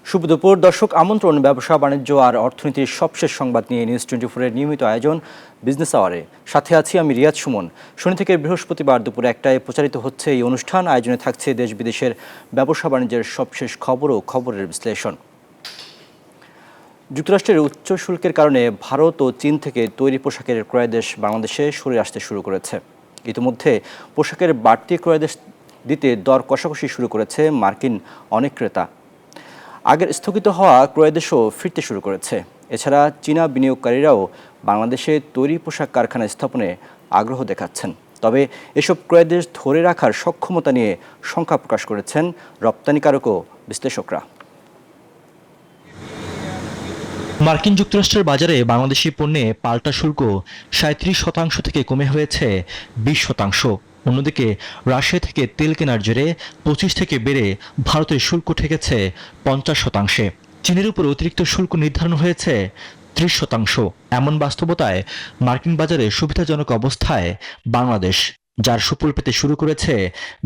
শুভ দুপুর দর্শক, আমন্ত্রণ ব্যবসা বাণিজ্য আর অর্থনীতির সবশেষ সংবাদ নিয়ে নিউজ 24 এর নিয়মিত আয়োজন বিজনেস আওয়ারে। সাথে আছি আমি রিয়াজ সুমন। শনি থেকে বৃহস্পতিবার দুপুর 1টায় প্রচারিত হচ্ছে এই অনুষ্ঠান। আয়োজনে থাকছে দেশ বিদেশের ব্যবসা বাণিজ্যের সবশেষ খবর ও খবরের বিশ্লেষণ। যুক্তরাষ্ট্রের উচ্চ শুল্কের কারণে ভারত ও চীন থেকে তৈরি পোশাকের ক্রয়দেশ বাংলাদেশে সরে আসতে শুরু করেছে। ইতিমধ্যে পোশাকের বাড়তি ক্রয়দেশ দিতে দর কষাকষি শুরু করেছে মার্কিন অনেক ক্রেতা। আগের স্থগিত হওয়া ক্রয়দেশও ফিরতে শুরু করেছে। এছাড়া চীনা বিনিয়োগকারীরাও বাংলাদেশে তৈরি পোশাক কারখানা স্থাপনে আগ্রহ দেখাচ্ছেন। তবে এসব ক্রয়দেশ ধরে রাখার সক্ষমতা নিয়ে শঙ্কা প্রকাশ করেছেন রপ্তানিকারক ও বিশ্লেষকরা। মার্কিন যুক্তরাষ্ট্রের বাজারে বাংলাদেশি পণ্যে পাল্টা শুল্ক ৩৭% থেকে কমে হয়েছে ২০%। অন্যদিকে রাশিয়া থেকে তেল কেনার জেরে ২৫ থেকে বেড়ে ভারতের শুল্ক ঠেকেছে ৫০%। চীনের উপর অতিরিক্ত শুল্ক নির্ধারণ হয়েছে ৩০%। এমন বাস্তবতায় মার্কিন বাজারে সুবিধাজনক অবস্থায় বাংলাদেশ, যার সুফল পেতে শুরু করেছে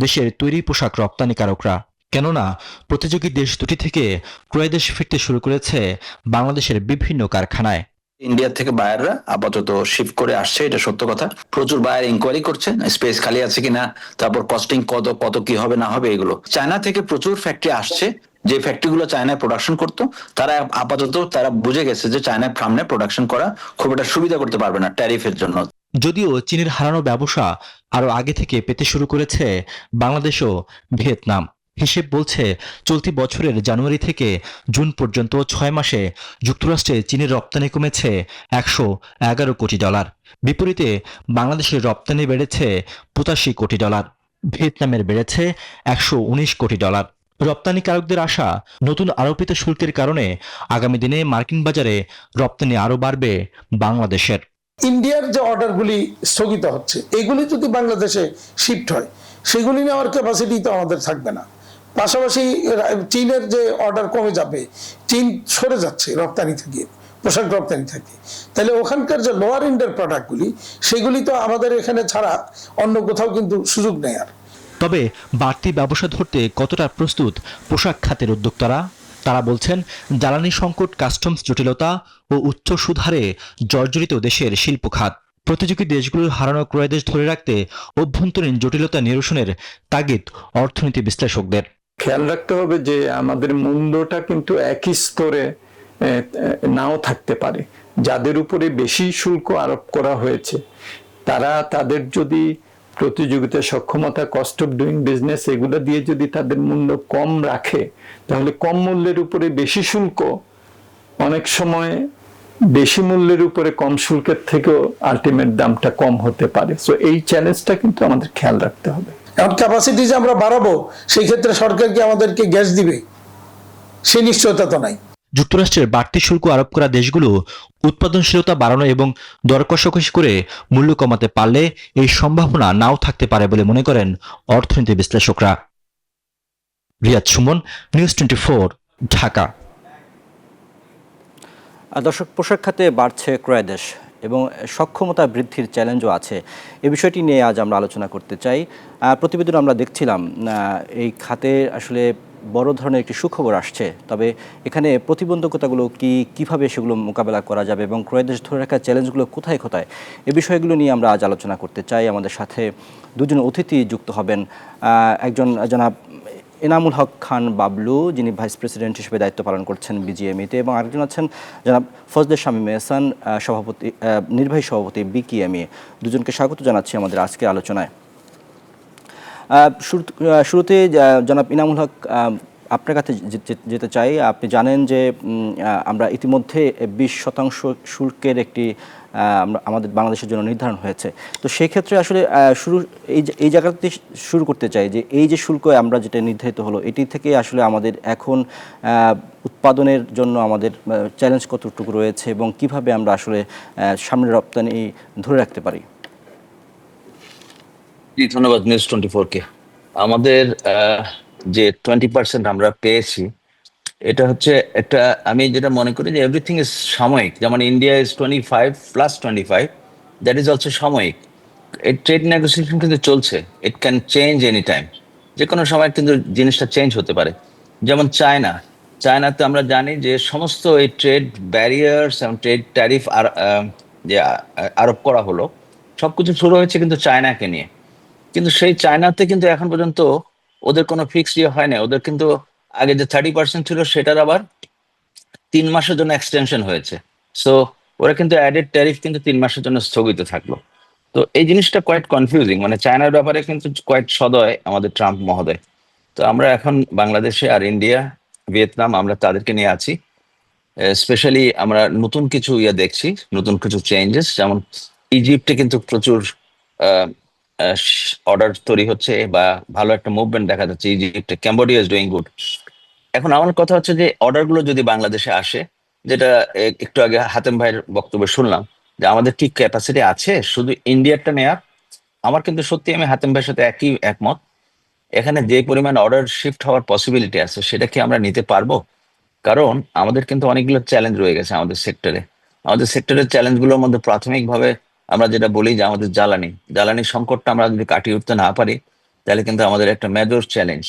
দেশের তৈরি পোশাক রপ্তানিকারকরা। কেননা প্রতিযোগী দেশ দুটি থেকে ক্রয়দেশ ফিরতে শুরু করেছে বাংলাদেশের বিভিন্ন কারখানায়। ইন্ডিয়া থেকে বায়াররা আপাতত শিফট করে আসছে, এটা সত্য কথা। প্রচুর বায়ার ইনকোয়ারি করছেন স্পেস খালি আছে কিনা, তারপর কস্টিং কত কি হবে না হবে এগুলো। চায়না থেকে প্রচুর ফ্যাক্টরি আসছে, যে ফ্যাক্টরিগুলো চায়নায় প্রোডাকশন করতো তারা আপাতত বুঝে গেছে যে চায়নায় সামনে প্রোডাকশন করা খুব একটা সুবিধা করতে পারবে না ট্যারিফের জন্য। যদিও চীনের হারানো ব্যবসা আরও আগে থেকে পেতে শুরু করেছে বাংলাদেশ ও ভিয়েতনাম। হিসেব বলছে চলতি বছরের জানুয়ারি থেকে জুন পর্যন্ত 6 মাসে যুক্তরাষ্ট্রে চীনের রপ্তানি কমেছে $111 কোটি। বিপরীতে বাংলাদেশের রপ্তানি বেড়েছে $85 কোটি, ভিয়েতনামের বেড়েছে $119 কোটি। রপ্তানিকারকদের আশা, নতুন আরোপিত শুল্কের কারণে আগামী দিনে মার্কিন বাজারে রপ্তানি আরও বাড়বে বাংলাদেশের। ইন্ডিয়ার যে অর্ডারগুলি স্থগিত হচ্ছে, এগুলি যদি বাংলাদেশে শিফট হয়, সেগুলি নেওয়ার ক্যাপাসিটি তো আমাদের থাকবে না। পাশাপাশি চীনের যে অর্ডার কমে যাবে, চীন সরে যাচ্ছে রপ্তানি থেকে, পোশাক রপ্তানি থেকে, তাহলে ওখানকার যে লোয়ার এন্ডের প্রোডাক্টগুলি, সেগুলি তো আমাদের এখানে ছাড়া অন্য কোথাও কিন্তু সুযোগ নেই আর। তবে বাড়তি ব্যবসা ধরতে কতটা প্রস্তুত পোশাক খাতের উদ্যোক্তারা? তারা বলছেন, জ্বালানি সংকট, কাস্টমস জটিলতা ও উচ্চ সুদ হারে জর্জরিত দেশের শিল্প খাত। প্রতিযোগী দেশগুলোর হারানো ক্রয়দেশ ধরে রাখতে অভ্যন্তরীণ জটিলতা নিরসনের তাগিদ অর্থনীতি বিশ্লেষকদের। খেয়াল রাখতে হবে যে আমাদের মূল্যটা কিন্তু একই স্তরে নাও থাকতে পারে। যাদের উপরে বেশি শুল্ক আরোপ করা হয়েছে তারা তাদের যদি প্রতিযোগিতা সক্ষমতা, কস্ট অফ ডুইং বিজনেস, এগুলো দিয়ে যদি তাদের মূল্য কম রাখে, তাহলে কম মূল্যের উপরে বেশি শুল্ক অনেক সময় বেশি মূল্যের উপরে কম শুল্কের থেকেও আলটিমেট দামটা কম হতে পারে। সো এই চ্যালেঞ্জটা কিন্তু আমাদের খেয়াল রাখতে হবে। এখন ক্যাপাসিটি যে আমরা বাড়াবো, সেই ক্ষেত্রে সরকার কি আমাদেরকে গ্যাস দিবে, সেই নিশ্চয়তা তো নাই। যুক্তরাষ্ট্রের বাড়তি শুল্ক আরোপ করা দেশগুলো উৎপাদনশীলতা বাড়ানো এবং দর কষাকষি করে মূল্য কমাতে পারলে এই সম্ভাবনা নাও থাকতে পারে বলে মনে করেন অর্থনীতি বিশ্লেষকরা। রিয়াজ সুমন, নিউজ 24, ঢাকা। দর্শক, পোশাক খাতে বাড়ছে ক্রয়দেশ এবং সক্ষমতা বৃদ্ধির চ্যালেঞ্জও আছে। এই বিষয়টি নিয়ে আজ আমরা আলোচনা করতে চাই। প্রতিবেদন আমরা দেখছিলাম, এই খাতে আসলে বড় ধরনের একটি সুখবর আসছে। তবে এখানে প্রতিবন্ধকতাগুলো কিভাবে সেগুলো মোকাবেলা করা যাবে এবং ক্রয়দেশ ধরে রাখার চ্যালেঞ্জগুলো কোথায় কোথায়, এই বিষয়গুলো নিয়ে আমরা আজ আলোচনা করতে চাই। আমাদের সাথে দুজন অতিথি যুক্ত হবেন। একজন জনাব এনামুল হক খান বাবলু, যিনি ভাইস প্রেসিডেন্ট হিসেবে দায়িত্ব পালন করছেন বিজিএমইতে, এবং আরেকজন আছেন জনাব ফজলে শামীম এহসান, নির্বাহী সভাপতি বিকিএমই। দুজনকে স্বাগত জানাচ্ছি আমাদের আজকের আলোচনায়। শুরুতে জনাব ইনামুল হক, আপনার কাছে যেতে চাই। আপনি জানেন যে আমরা ইতিমধ্যে 20% শুল্কের একটি আমাদের বাংলাদেশের জন্য নির্ধারণ হয়েছে। তো সেই ক্ষেত্রে আসলে এই জায়গাতে শুরু করতে চাই যে এই যে শুল্ক আমরা যেটা নির্ধারিত হলো, এটি থেকে আসলে আমাদের এখন উৎপাদনের জন্য আমাদের চ্যালেঞ্জ কতটুকু রয়েছে এবং কিভাবে আমরা আসলে সামনে রপ্তানি ধরে রাখতে পারি। জি, ধন্যবাদ নিউজ 24-কে। আমাদের যে 20% আমরা পেয়েছি, এটা হচ্ছে একটা, আমি যেটা মনে করি যে এভরিথিং ইজ সাময়িক। যেমন India is 25+25, that is also সাময়িক। এই ট্রেড নেগোসিয়েশন কিন্তু চলছে, it can change any time. যে কোনো সময় কিন্তু জিনিসটা চেঞ্জ হতে পারে। যেমন চায়না চায়নাতে আমরা জানি যে সমস্ত এই ট্রেড ব্যারিয়ার্স এবং ট্রেড ট্যারিফ আর যে আরোপ করা হলো, সবকিছু শুরু হয়েছে কিন্তু চায়নাকে নিয়ে। কিন্তু সেই চায়নাতে কিন্তু এখন পর্যন্ত ওদের কোনো ফিক্সড ইয়ে হয় না। ওদের কিন্তু আগে যে 30% ছিল সেটার আবার 3 মাসের জন্য এক্সটেনশন হয়েছে। সো ওরা কিন্তু অ্যাডেড ট্যারিফ কিন্তু 3 মাসের জন্য স্থগিত থাকলো। তো এই জিনিসটা কোয়াইট কনফিউজিং, মানে চায়নার ব্যাপারে কিন্তু কোয়াইট সদয় আমাদের ট্রাম্প মহোদয়। তো আমরা এখন বাংলাদেশে আর ইন্ডিয়া, ভিয়েতনাম, আমরা তাদেরকে নিয়ে আছি। স্পেশালি আমরা নতুন কিছু দেখছি, নতুন কিছু চেঞ্জেস, যেমন ইজিপ্টে কিন্তু প্রচুর অর্ডার তৈরি হচ্ছে বা ভালো একটা মুভমেন্ট দেখা যাচ্ছে ইজিপ্টে। Cambodia is doing good. এখন আমার কথা হচ্ছে যে অর্ডার গুলো যদি বাংলাদেশে আসে, যেটা একটু আগে হাতেম ভাইয়ের বক্তব্যে শুনলাম, যে আমাদের কি ক্যাপাসিটি আছে শুধু ইন্ডিয়ারটা নেয়ার। আমার কিন্তু সত্যি আমি হাতেম ভাইয়ের সাথে একমত। এখানে যে পরিমাণ অর্ডার শিফট হওয়ার পসিবিলিটি আছে সেটা কি আমরা নিতে পারবো? কারণ আমাদের কিন্তু অনেকগুলো চ্যালেঞ্জ রয়ে গেছে আমাদের সেক্টরে। আমাদের সেক্টরের চ্যালেঞ্জগুলোর মধ্যে প্রাথমিকভাবে আমরা যেটা বলি যে আমাদের জ্বালানি সংকটটা আমরা যদি কাটিয়ে উঠতে না পারি, তাহলে কিন্তু আমাদের একটা মেজর চ্যালেঞ্জ।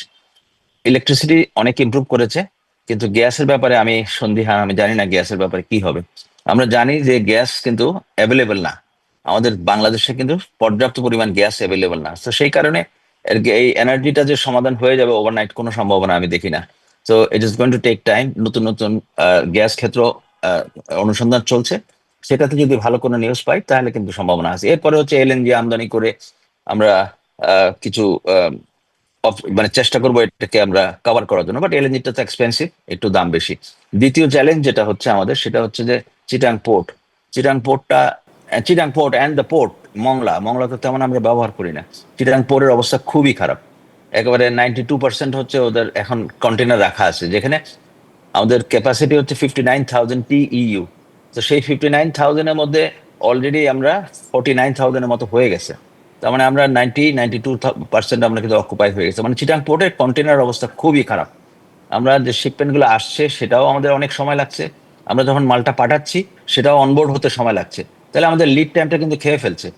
ইলেকট্রিসিটি অনেক ইমপ্রুভ করেছে, কিন্তু গ্যাসের ব্যাপারে আমি সন্দিহান। আমি জানি না গ্যাসের ব্যাপারে কি হবে। আমরা জানি যে গ্যাস কিন্তু অ্যাভেলেবেল না, আমাদের বাংলাদেশে কিন্তু পর্যাপ্ত পরিমাণ গ্যাস অ্যাভেলেবেল না। তো সেই কারণে এই এনার্জিটা যে সমাধান হয়ে যাবে ওভারনাইট, কোনো সম্ভাবনা আমি দেখি না। তো it is going to take time. নতুন নতুন গ্যাস ক্ষেত্র অনুসন্ধান চলছে, সেটাতে যদি ভালো কোনো নিউজ পাই তাহলে কিন্তু সম্ভাবনা আছে। এরপরে হচ্ছে এলএনজি আমদানি করে আমরা কিছু মানে চেষ্টা করবো এটাকে আমরা কভার করার জন্য। বাট এলএনজিটা তো এক্সপেন্সিভ, একটু দাম বেশি। দ্বিতীয় চ্যালেঞ্জ যেটা হচ্ছে আমাদের, সেটা হচ্ছে যে Chittagong port. Chittagong port and the port Mongla তো তেমন আমরা ব্যবহার করি না। চিটাং পোর্টের অবস্থা খুবই খারাপ। একেবারে 92% হচ্ছে ওদের এখন কন্টেনার রাখা আছে, যেখানে আমাদের ক্যাপাসিটি হচ্ছে 59,000 TEU। তো সেই 59,000-এর মধ্যে অলরেডি আমরা 49,000-এর মতো হয়ে গেছে। তার মানে আমরা 92% আমরা কিন্তু অকুপাই হয়ে গেছে। মানে চিটাং পোর্টের কন্টেনার অবস্থা খুবই খারাপ। আমরা যে শিপমেন্ট গুলো আসছে সেটাও আমাদের অনেক সময় লাগছে, আমরা যখন মালটা পাঠাচ্ছি সেটাও অনবোর্ড হতে সময় লাগছে। তাহলে আমাদের লিড টাইমটা কিন্তু খেয়ে ফেলছে।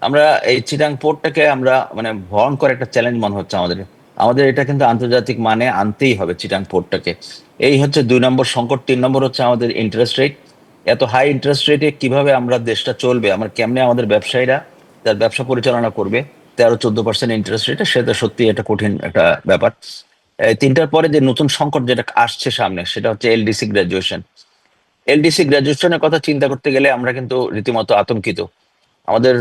আমরা এই চিটাং পোর্টটাকে আমরা মানে ভয়ঙ্কর একটা চ্যালেঞ্জ মনে হচ্ছে আমাদের। আমাদের এটা কিন্তু আন্তর্জাতিক মানে আনতেই হবে চিটাং পোর্টটাকে। এই হচ্ছে 2 নম্বর সংকট। 3 নম্বর হচ্ছে আমাদের ইন্টারেস্ট রেট। এত হাই ইন্টারেস্ট রেটে কিভাবে আমরা দেশটা চলবে, আমরা কেমনে আমাদের ব্যবসায়ীরা তার ব্যবসা পরিচালনা করবে 13-14% ইন্টারেস্ট রেটে, সেটা সত্যি একটা কঠিন একটা ব্যাপার। এই 3টার পরে যে নতুন সংকট যেটা আসছে সামনে, সেটা হচ্ছে এলডিসি গ্রাজুয়েশন। এলডিসি গ্রাজুয়েশনের কথা চিন্তা করতে গেলে আমরা কিন্তু রীতিমতো আতঙ্কিত। আমাদের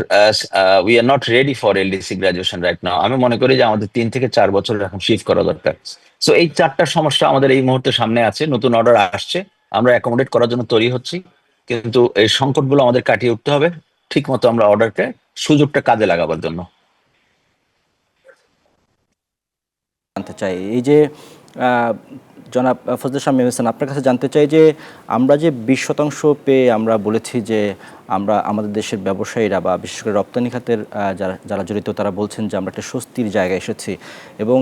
we are not ready for LDC graduation right now. আমি মনে করি যে আমাদের 3 থেকে 4 বছর এখন শিফট করা দরকার। সো এই 4টা সমস্যা আমাদের এই মুহূর্তে সামনে আছে। নতুন অর্ডার আসছে, আমরা অ্যাকোমোডেট করার জন্য তৈরি হচ্ছি, কিন্তু এই সংকটগুলো আমাদের কাটিয়ে উঠতে হবে ঠিক মতো আমরা অর্ডারকে সুযোগটা কাজে লাগাবার জন্য। জানতে চাই এই যে আহ, জনাব ফজলে শাহ মেহসান, আপনার কাছে জানতে চাই যে আমরা যে 20% পেয়ে আমরা বলেছি যে আমরা আমাদের দেশের ব্যবসায়ীরা বা বিশেষ করে রপ্তানি খাতের যারা যারা জড়িত তারা বলছেন যে আমরা একটা স্বস্তির জায়গায় এসেছি এবং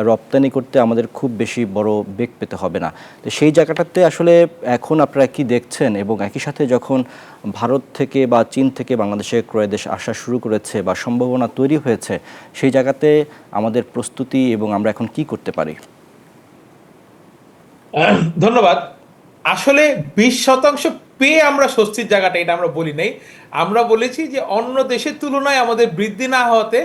রপ্তানি করতে আমাদের খুব বেশি বড় বেগ পেতে হবে না। তো সেই জায়গাটাতে আসলে এখন আপনারা কি দেখছেন, এবং একই সাথে যখন ভারত থেকে বা চীন থেকে বাংলাদেশে ক্রয় দেশ আসা শুরু করেছে বা সম্ভাবনা তৈরি হয়েছে, সেই জায়গাতে আমাদের প্রস্তুতি এবং আমরা এখন কি করতে পারি? ধন্যবাদ। আসলে 20% পেয়ে আমরা স্বস্তির জায়গাটা এটা আমরা বলি নাই। আমরা বলেছি যে অন্য দেশের তুলনায় আমাদের বৃদ্ধি না হওয়াতে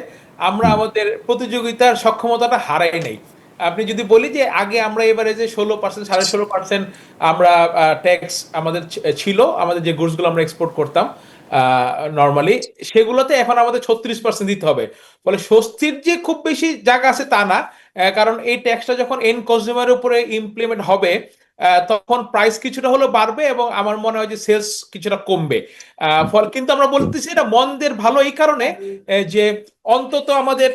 আমরা আমাদের প্রতিযোগিতার সক্ষমতাটা হারাই নাই। আপনি যদি বলি যে আগে আমরা এবারে যে 16%, 16.5% আমরা ট্যাক্স আমাদের ছিল, আমাদের যে গুডস গুলো আমরা এক্সপোর্ট করতাম নর্মালি, সেগুলোতে এখন আমাদের 36% দিতে হবে। ফলে স্বস্তির যে খুব বেশি জায়গা আছে তা না, কারণ এই ট্যাক্সটা যখন এন্ড কনজিউমারের উপরে ইমপ্লিমেন্ট হবে তখন প্রাইস কিছুটা হলেও বাড়বে এবং আমার মনে হয় যে সেলস কিছুটা কমবে। ফলে কিন্তু আমরা বলতেছি এটা মন্দের ভালো এই কারণে যে অন্তত আমাদের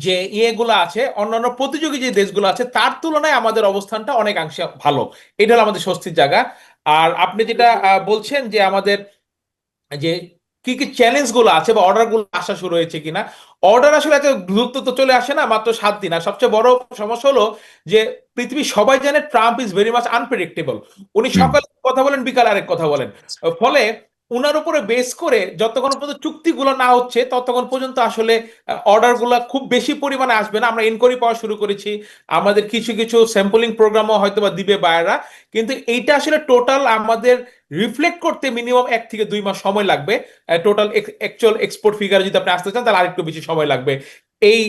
যে ইয়েগুলো আছে, অন্যান্য প্রতিযোগী যে দেশগুলো আছে তার তুলনায় আমাদের অবস্থানটা অনেকাংশে ভালো। এটা হলো আমাদের স্বস্তির জায়গা। আর আপনি যেটা বলছেন যে আমাদের যে কি কি চ্যালেঞ্জ গুলো আছে বা অর্ডার গুলো আসা শুরু হয়েছে কিনা, অর্ডার আসলে এত দ্রুত তো চলে আসে না, মাত্র 7 দিন। আর সবচেয়ে বড় সমস্যা হলো যে পৃথিবী সবাই জানে Trump is very much unpredictable. উনি সকালে কথা বলেন, বিকালে আরেক কথা বলেন। ফলে উনার উপরে বেস করে যতক্ষণ পর্যন্ত চুক্তিগুলো না হচ্ছে ততক্ষণ পর্যন্ত আসলে অর্ডারগুলো খুব বেশি পরিমাণে আসবে না। আমরা ইনকোয়ারি পাওয়া শুরু করেছি, আমাদের কিছু কিছু স্যাম্পলিং প্রোগ্রামও হয়তো বা দিবে বায়াররা, কিন্তু এইটা আসলে টোটাল আমাদের রিফ্লেক্ট করতে মিনিমাম 1 থেকে 2 মাস সময় লাগবে। টোটাল অ্যাকচুয়াল এক্সপোর্ট ফিগার যদি আপনি আসতে চান তাহলে আরেকটু বেশি সময় লাগবে। এই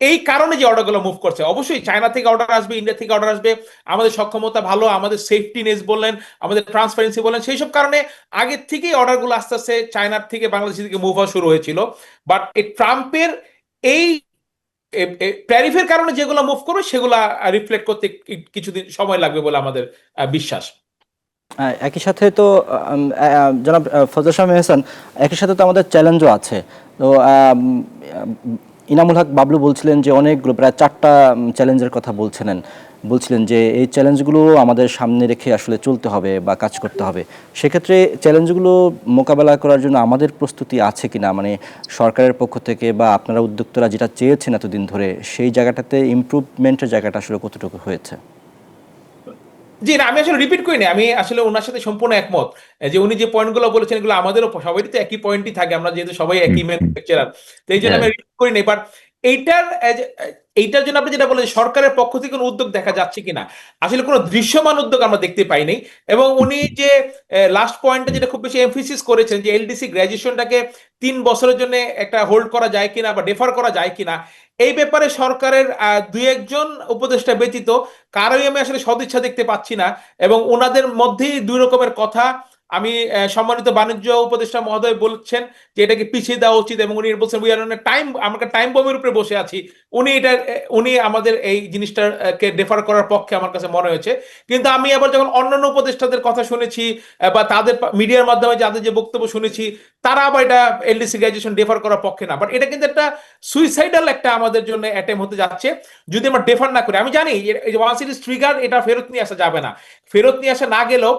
এই কারণে যে অর্ডারগুলো মুভ করছে, অবশ্যই চায়না থেকে অর্ডার আসবে, ইন্ডিয়া থেকে অর্ডার আসবে, আমাদের সক্ষমতা ভালো, আমাদের সেফটি নেস বললেন, আমাদের ট্রান্সপারেন্সি বলেন, সেই সব কারণে আগের থেকেই অর্ডারগুলো আস্তে আস্তে চায়নার থেকে বাংলাদেশ থেকে মুভ হওয়া শুরু হয়েছিল। বাট এই ট্রাম্পের এই ট্যারিফের কারণে যেগুলো মুভ করবে সেগুলা রিফ্লেক্ট করতে কিছুদিন সময় লাগবে বলে আমাদের বিশ্বাস। একই সাথে তো জনাব ফজল শাহ মেহসান, একই সাথে তো আমাদের চ্যালেঞ্জও আছে। তো ইনামুল হক বাবলু বলছিলেন যে অনেকগুলো, প্রায় 4টা চ্যালেঞ্জের কথা বলছিলেন যে এই চ্যালেঞ্জগুলো আমাদের সামনে রেখে আসলে চলতে হবে বা কাজ করতে হবে। সেক্ষেত্রে চ্যালেঞ্জগুলো মোকাবেলা করার জন্য আমাদের প্রস্তুতি আছে কিনা, মানে সরকারের পক্ষ থেকে বা আপনারা উদ্যোক্তারা যেটা চেয়েছেন এতদিন ধরে, সেই জায়গাটাতে ইমপ্রুভমেন্টের জায়গাটা আসলে কতটুকু হয়েছে? জি না, আমি আসলে রিপিট করিনি, আমি আসলে ওনার সাথে সম্পূর্ণ একমত যে উনি যে পয়েন্টগুলো বলেছেন এগুলো আমাদেরও সবারই তো একই পয়েন্টই থাকে, আমরা যেহেতু সবাই একই ম্যানুফ্যাকচারার, তো এই জন্য আমি রিপিট করিনি। বাট এইটার এইটার জন্য আপনি যেটা বলেন সরকারের পক্ষ থেকে কোনো উদ্যোগ দেখা যাচ্ছে কিনা, আসলে কোনো দৃশ্যমান উদ্যোগ আমরা দেখতে পাইনি। এবং উনি যে লাস্ট পয়েন্টে যেটা খুব বেশি এমফিসিস করেছেন যে এলডিসি গ্র্যাজুয়েশনটাকে 3 বছরের জন্য একটা হোল্ড করা যায় কিনা বা ডেফার করা যায় কিনা, এই ব্যাপারে সরকারের 2-1 জন উপদেষ্টা ব্যতীত কারোই আমি আসলে সদিচ্ছা দেখতে পাচ্ছি না। এবং ওনাদের মধ্যেই 2 রকমের কথা। আমি সম্মানিত বাণিজ্য উপদেষ্টা মহোদয় বলছেন যে এটাকে পিছিয়ে দেওয়া উচিত, এবং উনি বলছেন উই আর অন টাইম, আমরা টাইম বমের উপরে বসে আছি। উনি আমাদের এই জিনিসটাকে ডেফার করার পক্ষে আমার কাছে মনে হয়েছে। কিন্তু আমি আবার যখন অন্যান্য উপদেষ্টাদের কথা শুনেছি বা তাদের মিডিয়ার মাধ্যমে যাদের যে বক্তব্য শুনেছি, তারা আবার এটা এলডিসি গ্র্যাজুয়েশন ডেফার করার পক্ষে না। বাট এটা কিন্তু একটা সুইসাইডাল একটা আমাদের জন্য অ্যাটেম্প হতে যাচ্ছে যদি আমরা ডেফার না করি। আমি জানি ওয়ান্স ইট ইজ ট্রিগার, এটা ফেরত নিয়ে আসা যাবে না। ফেরত নিয়ে আসা না গেলেও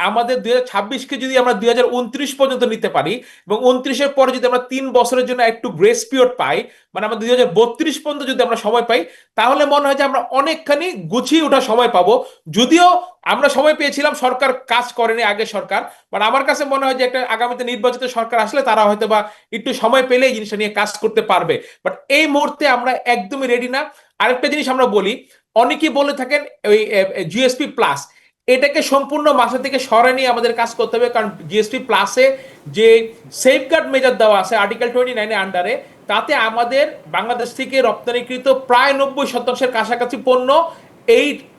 আমাদের 2026-কে যদি আমরা 2029 পর্যন্ত নিতে পারি, এবং 29-এর পরে যদি আমরা 3 বছরের জন্য একটু গ্রেস পিরিয়ড পাই, মানে আমরা 2032 পর্যন্ত যদি আমরা সময় পাই, তাহলে মনে হয় যে আমরা অনেকখানি গুছিয়ে ওঠার সময় পাবো। যদিও আমরা সময় পেয়েছিলাম, সরকার কাজ করেনি আগের সরকার, বাট আমার কাছে মনে হয় যে একটা আগামীতে নির্বাচিত সরকার আসলে তারা হয়তো বা একটু সময় পেলে এই জিনিসটা নিয়ে কাজ করতে পারবে। বাট এই মুহূর্তে আমরা একদমই রেডি না। আরেকটা জিনিস আমরা বলি, অনেকেই বলে থাকেন ওই জিএসপি প্লাস, এটাকে সম্পূর্ণ মাথা থেকে সরে নিয়ে আমাদের কাজ করতে হবে। কারণ জিএসপি প্লাসে যে সেফগার্ড মেজার দেওয়া আছে আর্টিকেল 29 আন্ডারে, তাতে আমাদের বাংলাদেশ থেকে রপ্তানিকৃত প্রায় 90% কাছাকাছি পণ্য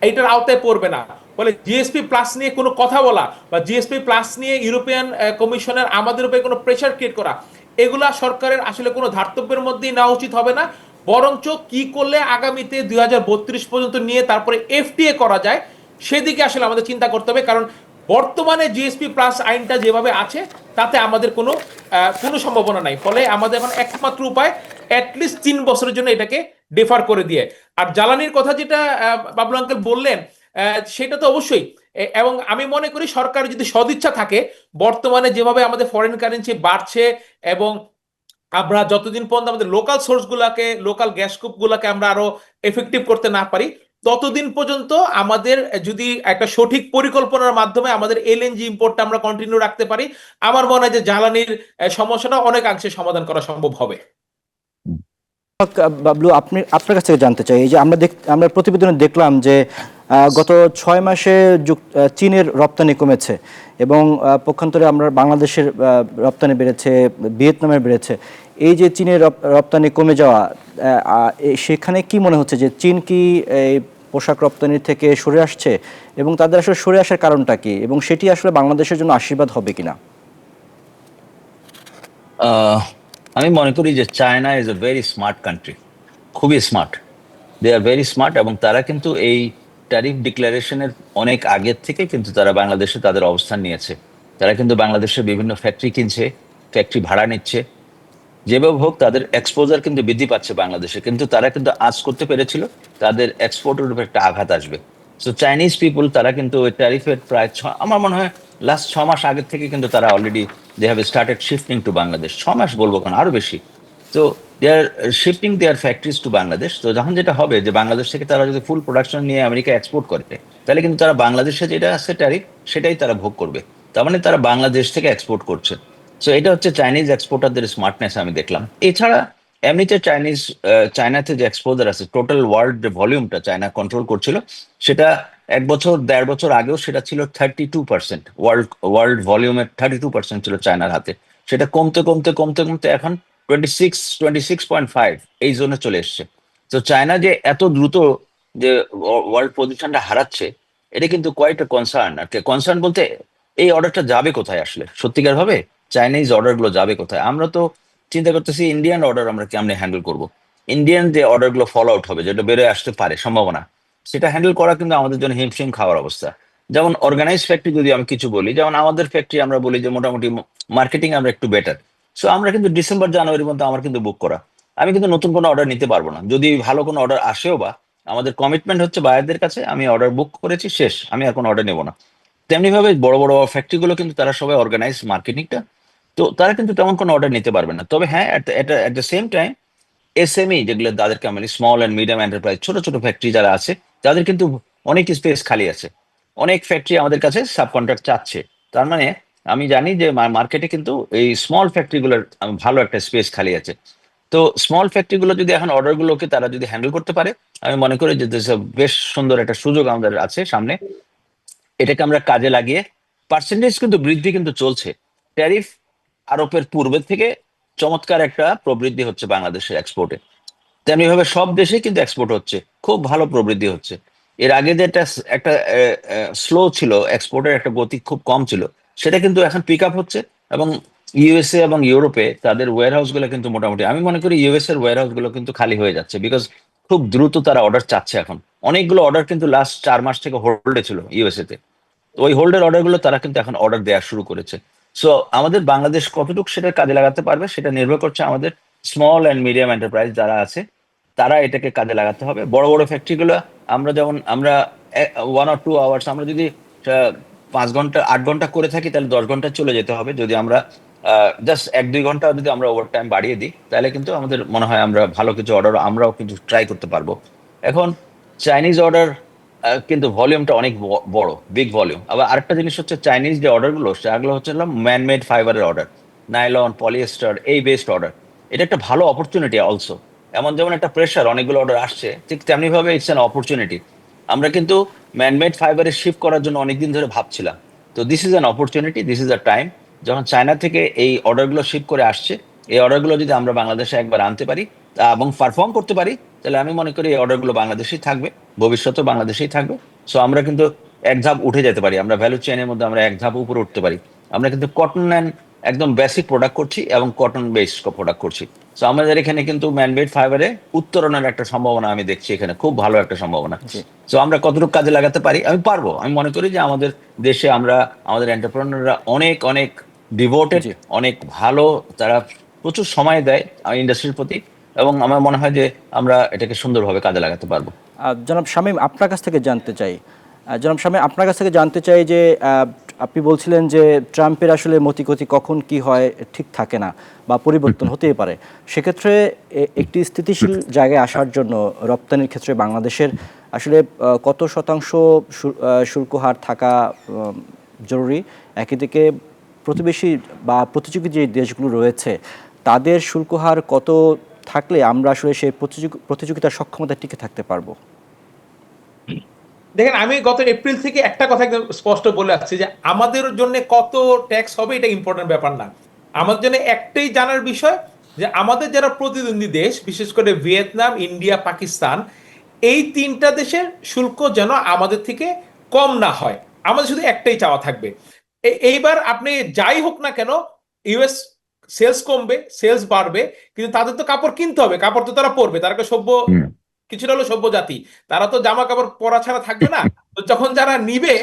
এইটার আওতায় পড়বে না। ফলে জিএসপি প্লাস নিয়ে কোনো কথা বলা বা জিএসপি প্লাস নিয়ে ইউরোপিয়ান কমিশনের আমাদের উপরে কোনো প্রেশার ক্রিয়েট করা, এগুলা সরকারের আসলে কোনো ধার্তব্যের মধ্যেই নেওয়া উচিত হবে না। বরঞ্চ কি করলে আগামীতে 2032 পর্যন্ত নিয়ে তারপরে এফটিএ করা যায় সেদিকে আসলে আমাদের চিন্তা করতে হবে। কারণ বর্তমানে জিএসপি প্লাস আইনটা যেভাবে আছে তাতে আমাদের কোনো সম্ভাবনা নাই। ফলে আমাদের এখন একমাত্র উপায় অ্যাটলিস্ট 3 বছরের জন্য এটাকে ডেফার করে দিয়ে। আর জ্বালানির কথা যেটা বাবলু আঙ্কেল বললেন, সেটা তো অবশ্যই। এবং আমি মনে করি সরকার যদি সদিচ্ছা থাকে, বর্তমানে যেভাবে আমাদের ফরেন কারেন্সি বাড়ছে এবং আমরা যতদিন পর্যন্ত আমাদের লোকাল সোর্স গুলাকে, লোকাল গ্যাস কূপ গুলাকে আমরা আরো এফেক্টিভ করতে না পারি, ততদিন পর্যন্ত আমাদের যদি একটা সঠিক পরিকল্পনার মাধ্যমে আমাদের এলএনজি ইম্পোর্টটা আমরা কন্টিনিউ রাখতে পারি, আমার মনে হয় যে জ্বালানির সমস্যাটা অনেকাংশে সমাধান করা সম্ভব হবে। বাবলু, আপনার কাছ থেকে জানতে চাই, এই যে আমরা প্রতিবেদনে দেখলাম যে গত 6 মাসে চীনের রপ্তানি কমেছে এবং পক্ষান্তরে আমরা বাংলাদেশের রপ্তানি বেড়েছে, ভিয়েতনামের বেড়েছে। এই যে চীনের রপ্তানি কমে যাওয়া, সেখানে কি মনে হচ্ছে যে চীন কি এই পোশাক রপ্তানির থেকে সরে আসছে, এবং তাদের আসলে সরে আসার কারণটা কি, এবং সেটি আসলে বাংলাদেশের জন্য আশীর্বাদ হবে কিনা? আমি মনে করি যে China is a very smart country, খুবই smart, they are very smart. এবং তারা কিন্তু এই ট্যারিফ ডিক্লারেশনের অনেক আগের থেকে কিন্তু তারা বাংলাদেশে তাদের অবস্থান নিয়েছে। তারা কিন্তু বাংলাদেশে বিভিন্ন ফ্যাক্টরি কিনছে, ফ্যাক্টরি ভাড়া নিচ্ছে, যেভাবে হোক তাদের এক্সপোজার কিন্তু বৃদ্ধি পাচ্ছে বাংলাদেশে। কিন্তু তারা কিন্তু আজ করতে পেরেছিল তাদের এক্সপোর্টের উপর একটা আঘাত আসবে। সো চাইনিজ পিপুল তারা কিন্তু ওই ট্যারিফের প্রায় আমার মনে হয় লাস্ট 6 মাস আগের থেকে কিন্তু তারা already they have started shifting to Bangladesh. 6 মাস বলবো কারণ আরো বেশি। তো they are shifting their factories to Bangladesh. তো যখন যেটা হবে যে বাংলাদেশ থেকে তারা যদি ফুল প্রোডাকশন নিয়ে আমেরিকা এক্সপোর্ট করে, তাহলে কিন্তু তারা বাংলাদেশে যেটা আছে ট্যারিফ সেটাই তারা ভোগ করবে। তার মানে তারা বাংলাদেশ থেকে এক্সপোর্ট করছে। সো এটা হচ্ছে চাইনিজ এক্সপোর্টারদের স্মার্টনেস আমি দেখলাম। এছাড়া এমনিতে চায়নাতে যে এক্সপোজার আছে, টোটাল ওয়ার্ল্ড যে ভলিউমটা চায়না কন্ট্রোল করছিল, সেটা 1 বছর 1.5 বছর আগেও সেটা ছিল 32%। ওয়ার্ল্ড ভলিউমের 32% ছিল চায়নার হাতে। সেটা কমতে কমতে কমতে কমতে এখন 26.5 এই জোনে চলে এসছে। তো চায়না যে এত দ্রুত যে ওয়ার্ল্ড পজিশনটা হারাচ্ছে, এটা কিন্তু কোয়াইট কনসার্ন। আর কনসার্ন বলতে এই অর্ডারটা যাবে কোথায় আসলে সত্যিকার ভাবে, চাইনিজ অর্ডার গুলো যাবে কোথায়? আমরা তো চিন্তা করতেছি ইন্ডিয়ান অর্ডার আমরা কেমনে হ্যান্ডেল করব। ইন্ডিয়ান যে অর্ডার গুলো ফলো আউট হবে, যেটা বেড়ে আসতে পারে সম্ভাবনা, সেটা হ্যান্ডেল করা কিন্তু আমাদের জন্য হিমশিম খাওয়ার অবস্থা। যেমন অর্গানাইজ ফ্যাক্টরি যদি আমি কিছু বলি, যেমন আমাদের ফ্যাক্টরি আমরা বলি যে মোটামুটি মার্কেটিং আমরা একটু বেটার। সো আমরা কিন্তু ডিসেম্বর জানুয়ারির মধ্যে আমার কিন্তু বুক করা, আমি কিন্তু নতুন কোনো অর্ডার নিতে পারবো না। যদি ভালো কোনো অর্ডার আসেও বা, আমাদের কমিটমেন্ট হচ্ছে বায়ারদের কাছে, আমি অর্ডার বুক করেছি, শেষ, আমি আর কোনো অর্ডার নেবো না। তেমনি ভাবে বড় বড় ফ্যাক্টরি গুলো কিন্তু তারা সবাই অর্গানাইজ মার্কেটিংটা, তো তারা কিন্তু তেমন কোনো অর্ডার নিতে পারবে না। তবে হ্যাঁ, at the same time SME যেগুলো, তাদেরকে মানে স্মল অ্যান্ড মিডিয়াম এন্টারপ্রাইজ, ছোট ছোট ফ্যাক্টরি যারা আছে, তাদের কিন্তু অনেক স্পেস খালি আছে। অনেক ফ্যাক্টরি আমাদের কাছে সাব কন্ট্রাক্ট চাচ্ছে। তার মানে আমি জানি যে মার্কেটে কিন্তু এই স্মল ফ্যাক্টরি গুলোর ভালো একটা স্পেস খালি আছে। তো স্মল ফ্যাক্টরি গুলো যদি এখন অর্ডার গুলোকে তারা যদি হ্যান্ডেল করতে পারে, আমি মনে করি যে বেশ সুন্দর একটা সুযোগ আমাদের আছে সামনে। এটাকে আমরা কাজে লাগিয়ে, পার্সেন্টেজ কিন্তু বৃদ্ধি কিন্তু চলছে। ট্যারিফ আরোপের পূর্বে থেকে চমৎকার একটা প্রবৃদ্ধি হচ্ছে বাংলাদেশের এক্সপোর্টে। তেমনি ভাবে সব দেশে কিন্তু এক্সপোর্ট হচ্ছে, খুব ভালো প্রবৃদ্ধি হচ্ছে। এর আগে যে একটা একটা স্লো ছিল, এক্সপোর্টের একটা গতি খুব কম ছিল, সেটা কিন্তু এখন পিক আপ হচ্ছে। এবং ইউএসএ এবং ইউরোপে তাদের ওয়্যার হাউস গুলো কিন্তু মোটামুটি, আমি মনে করি ইউএস এর ওয়্যার হাউস গুলো কিন্তু খালি হয়ে যাচ্ছে, বিকজ খুব দ্রুত তারা অর্ডার চাচ্ছে এখন। অনেকগুলো অর্ডার কিন্তু লাস্ট 4 মাস থেকে হোল্ডে ছিল ইউএসএ তে। তো ওই হোল্ডের অর্ডার গুলো তারা কিন্তু এখন অর্ডার দেওয়া শুরু করেছে। সো আমাদের বাংলাদেশ কতটুকু সেটা কাজে লাগাতে পারবে, সেটা নির্ভর করছে আমাদের স্মল অ্যান্ড মিডিয়াম এন্টারপ্রাইজ যারা আছে, তারা এটাকে কাজে লাগাতে হবে। বড় বড় ফ্যাক্টরি গুলো আমরা যেমন আমরা 1 or 2 আওয়ার্স আমরা যদি 5 ঘন্টা 8 ঘন্টা করে থাকি, তাহলে 10 ঘন্টা চলে যেতে হবে। যদি আমরা জাস্ট 1-2 ঘন্টা যদি আমরা ওভার টাইম বাড়িয়ে দিই, তাহলে কিন্তু আমাদের মনে হয় আমরা ভালো কিছু অর্ডার আমরাও কিন্তু ট্রাই করতে পারবো। এখন চাইনিজ অর্ডার কিন্তু ভলিউমটা অনেক বড়, বিগ ভলিউম। আবার আরেকটা জিনিস হচ্ছে, চাইনিজ যে অর্ডার গুলো, সেগুলো হচ্ছে ম্যানমেড ফাইবারের অর্ডার, নাইলন, পলিয়েস্টার, এই বেসড অর্ডার। এটা একটা ভালো অপরচুনিটি অলসো। এমন যেমন একটা প্রেশার, অনেকগুলো অর্ডার আসছে, ঠিক তেমনি ভাবে ইটস অ্যান অপরচুনিটি। আমরা কিন্তু ম্যানমেড ফাইবারে শিফট করার জন্য অনেকদিন ধরে ভাবছিলাম। তো this is an opportunity, this is a time. যখন চায়না থেকে এই অর্ডারগুলো শিফট করে আসছে, এই অর্ডারগুলো যদি আমরা বাংলাদেশে একবার আনতে পারি এবং পারফর্ম করতে পারি, তাহলে আমি মনে করি এই অর্ডারগুলো বাংলাদেশেই থাকবে, ভবিষ্যতেও বাংলাদেশেই থাকবে। সো আমরা কিন্তু এক ধাপ উঠে যেতে পারি, আমরা ভ্যালু চেইনের মধ্যে আমরা এক ধাপ উপরে উঠতে পারি। আমরা কিন্তু কটন অ্যান্ড একদম বেসিক প্রোডাক্ট করছি এবং কটন বেসড প্রোডাক্ট করছি। সো আমাদের এখানে কিন্তু ম্যানমেড ফাইবারে উত্তরণের একটা সম্ভাবনা আমি দেখছি এখানে, খুব ভালো একটা সম্ভাবনা। সো আমরা কতটুকু কাজে লাগাতে পারি, আমি পারবো। আমি মনে করি যে আমাদের দেশে আমাদের এন্টারপ্রেনাররা অনেক অনেক ডিভোটেড, অনেক ভালো, তারা প্রচুর সময় দেয় ইন্ডাস্ট্রির প্রতি, এবং আমার মনে হয় যে আমরা এটাকে সুন্দরভাবে কাজে লাগাতে পারবো। জনাব শামীম, আপনার কাছ থেকে জানতে চাই, জনাব শামীম আপনার কাছ থেকে জানতে চাই যে আপনি বলছিলেন যে ট্রাম্পের আসলে মতিগতি কখন কি হয় ঠিক থাকে না বা পরিবর্তন হতেই পারে। সেক্ষেত্রে একটি স্থিতিশীল জায়গায় আসার জন্য রপ্তানির ক্ষেত্রে বাংলাদেশের আসলে কত শতাংশ শুল্ক হার থাকা জরুরি? একই দিকে প্রতিবেশী বা প্রতিযোগী যে দেশগুলো রয়েছে, তাদের শুল্ক হার কত থাকলে আমরা আসলে সেই প্রতিযোগিতার সক্ষমতা টিকে থাকতে পারবো? দেখেন, আমি গত এপ্রিল থেকে একটা কথা একদম স্পষ্ট বলে আসছি যে আমাদের জন্য কত ট্যাক্স হবে এটা ইম্পর্টেন্ট ব্যাপার না। আমাদের জন্য একটাই জানার বিষয় যে আমাদের যারা প্রতিদ্বন্দ্বী দেশ, বিশেষ করে ভিয়েতনাম, ইন্ডিয়া, পাকিস্তান, এই তিনটা দেশের শুল্ক যেন আমাদের থেকে কম না হয়। আমাদের শুধু একটাই চাওয়া থাকবে। এইবার আপনি যাই হোক না কেন, ইউএস সেলস কমবে, সেলস বাড়বে, কিন্তু তাদের তো কাপড় কিনতে হবে, কাপড় তো তারা পরবে, তারা সভ্য, কিছুটা হলো সভ্য জাতি, তারা তো জামা কাপড় পরা ছাড়া থাকবে না। তো যখন যারা নিবে,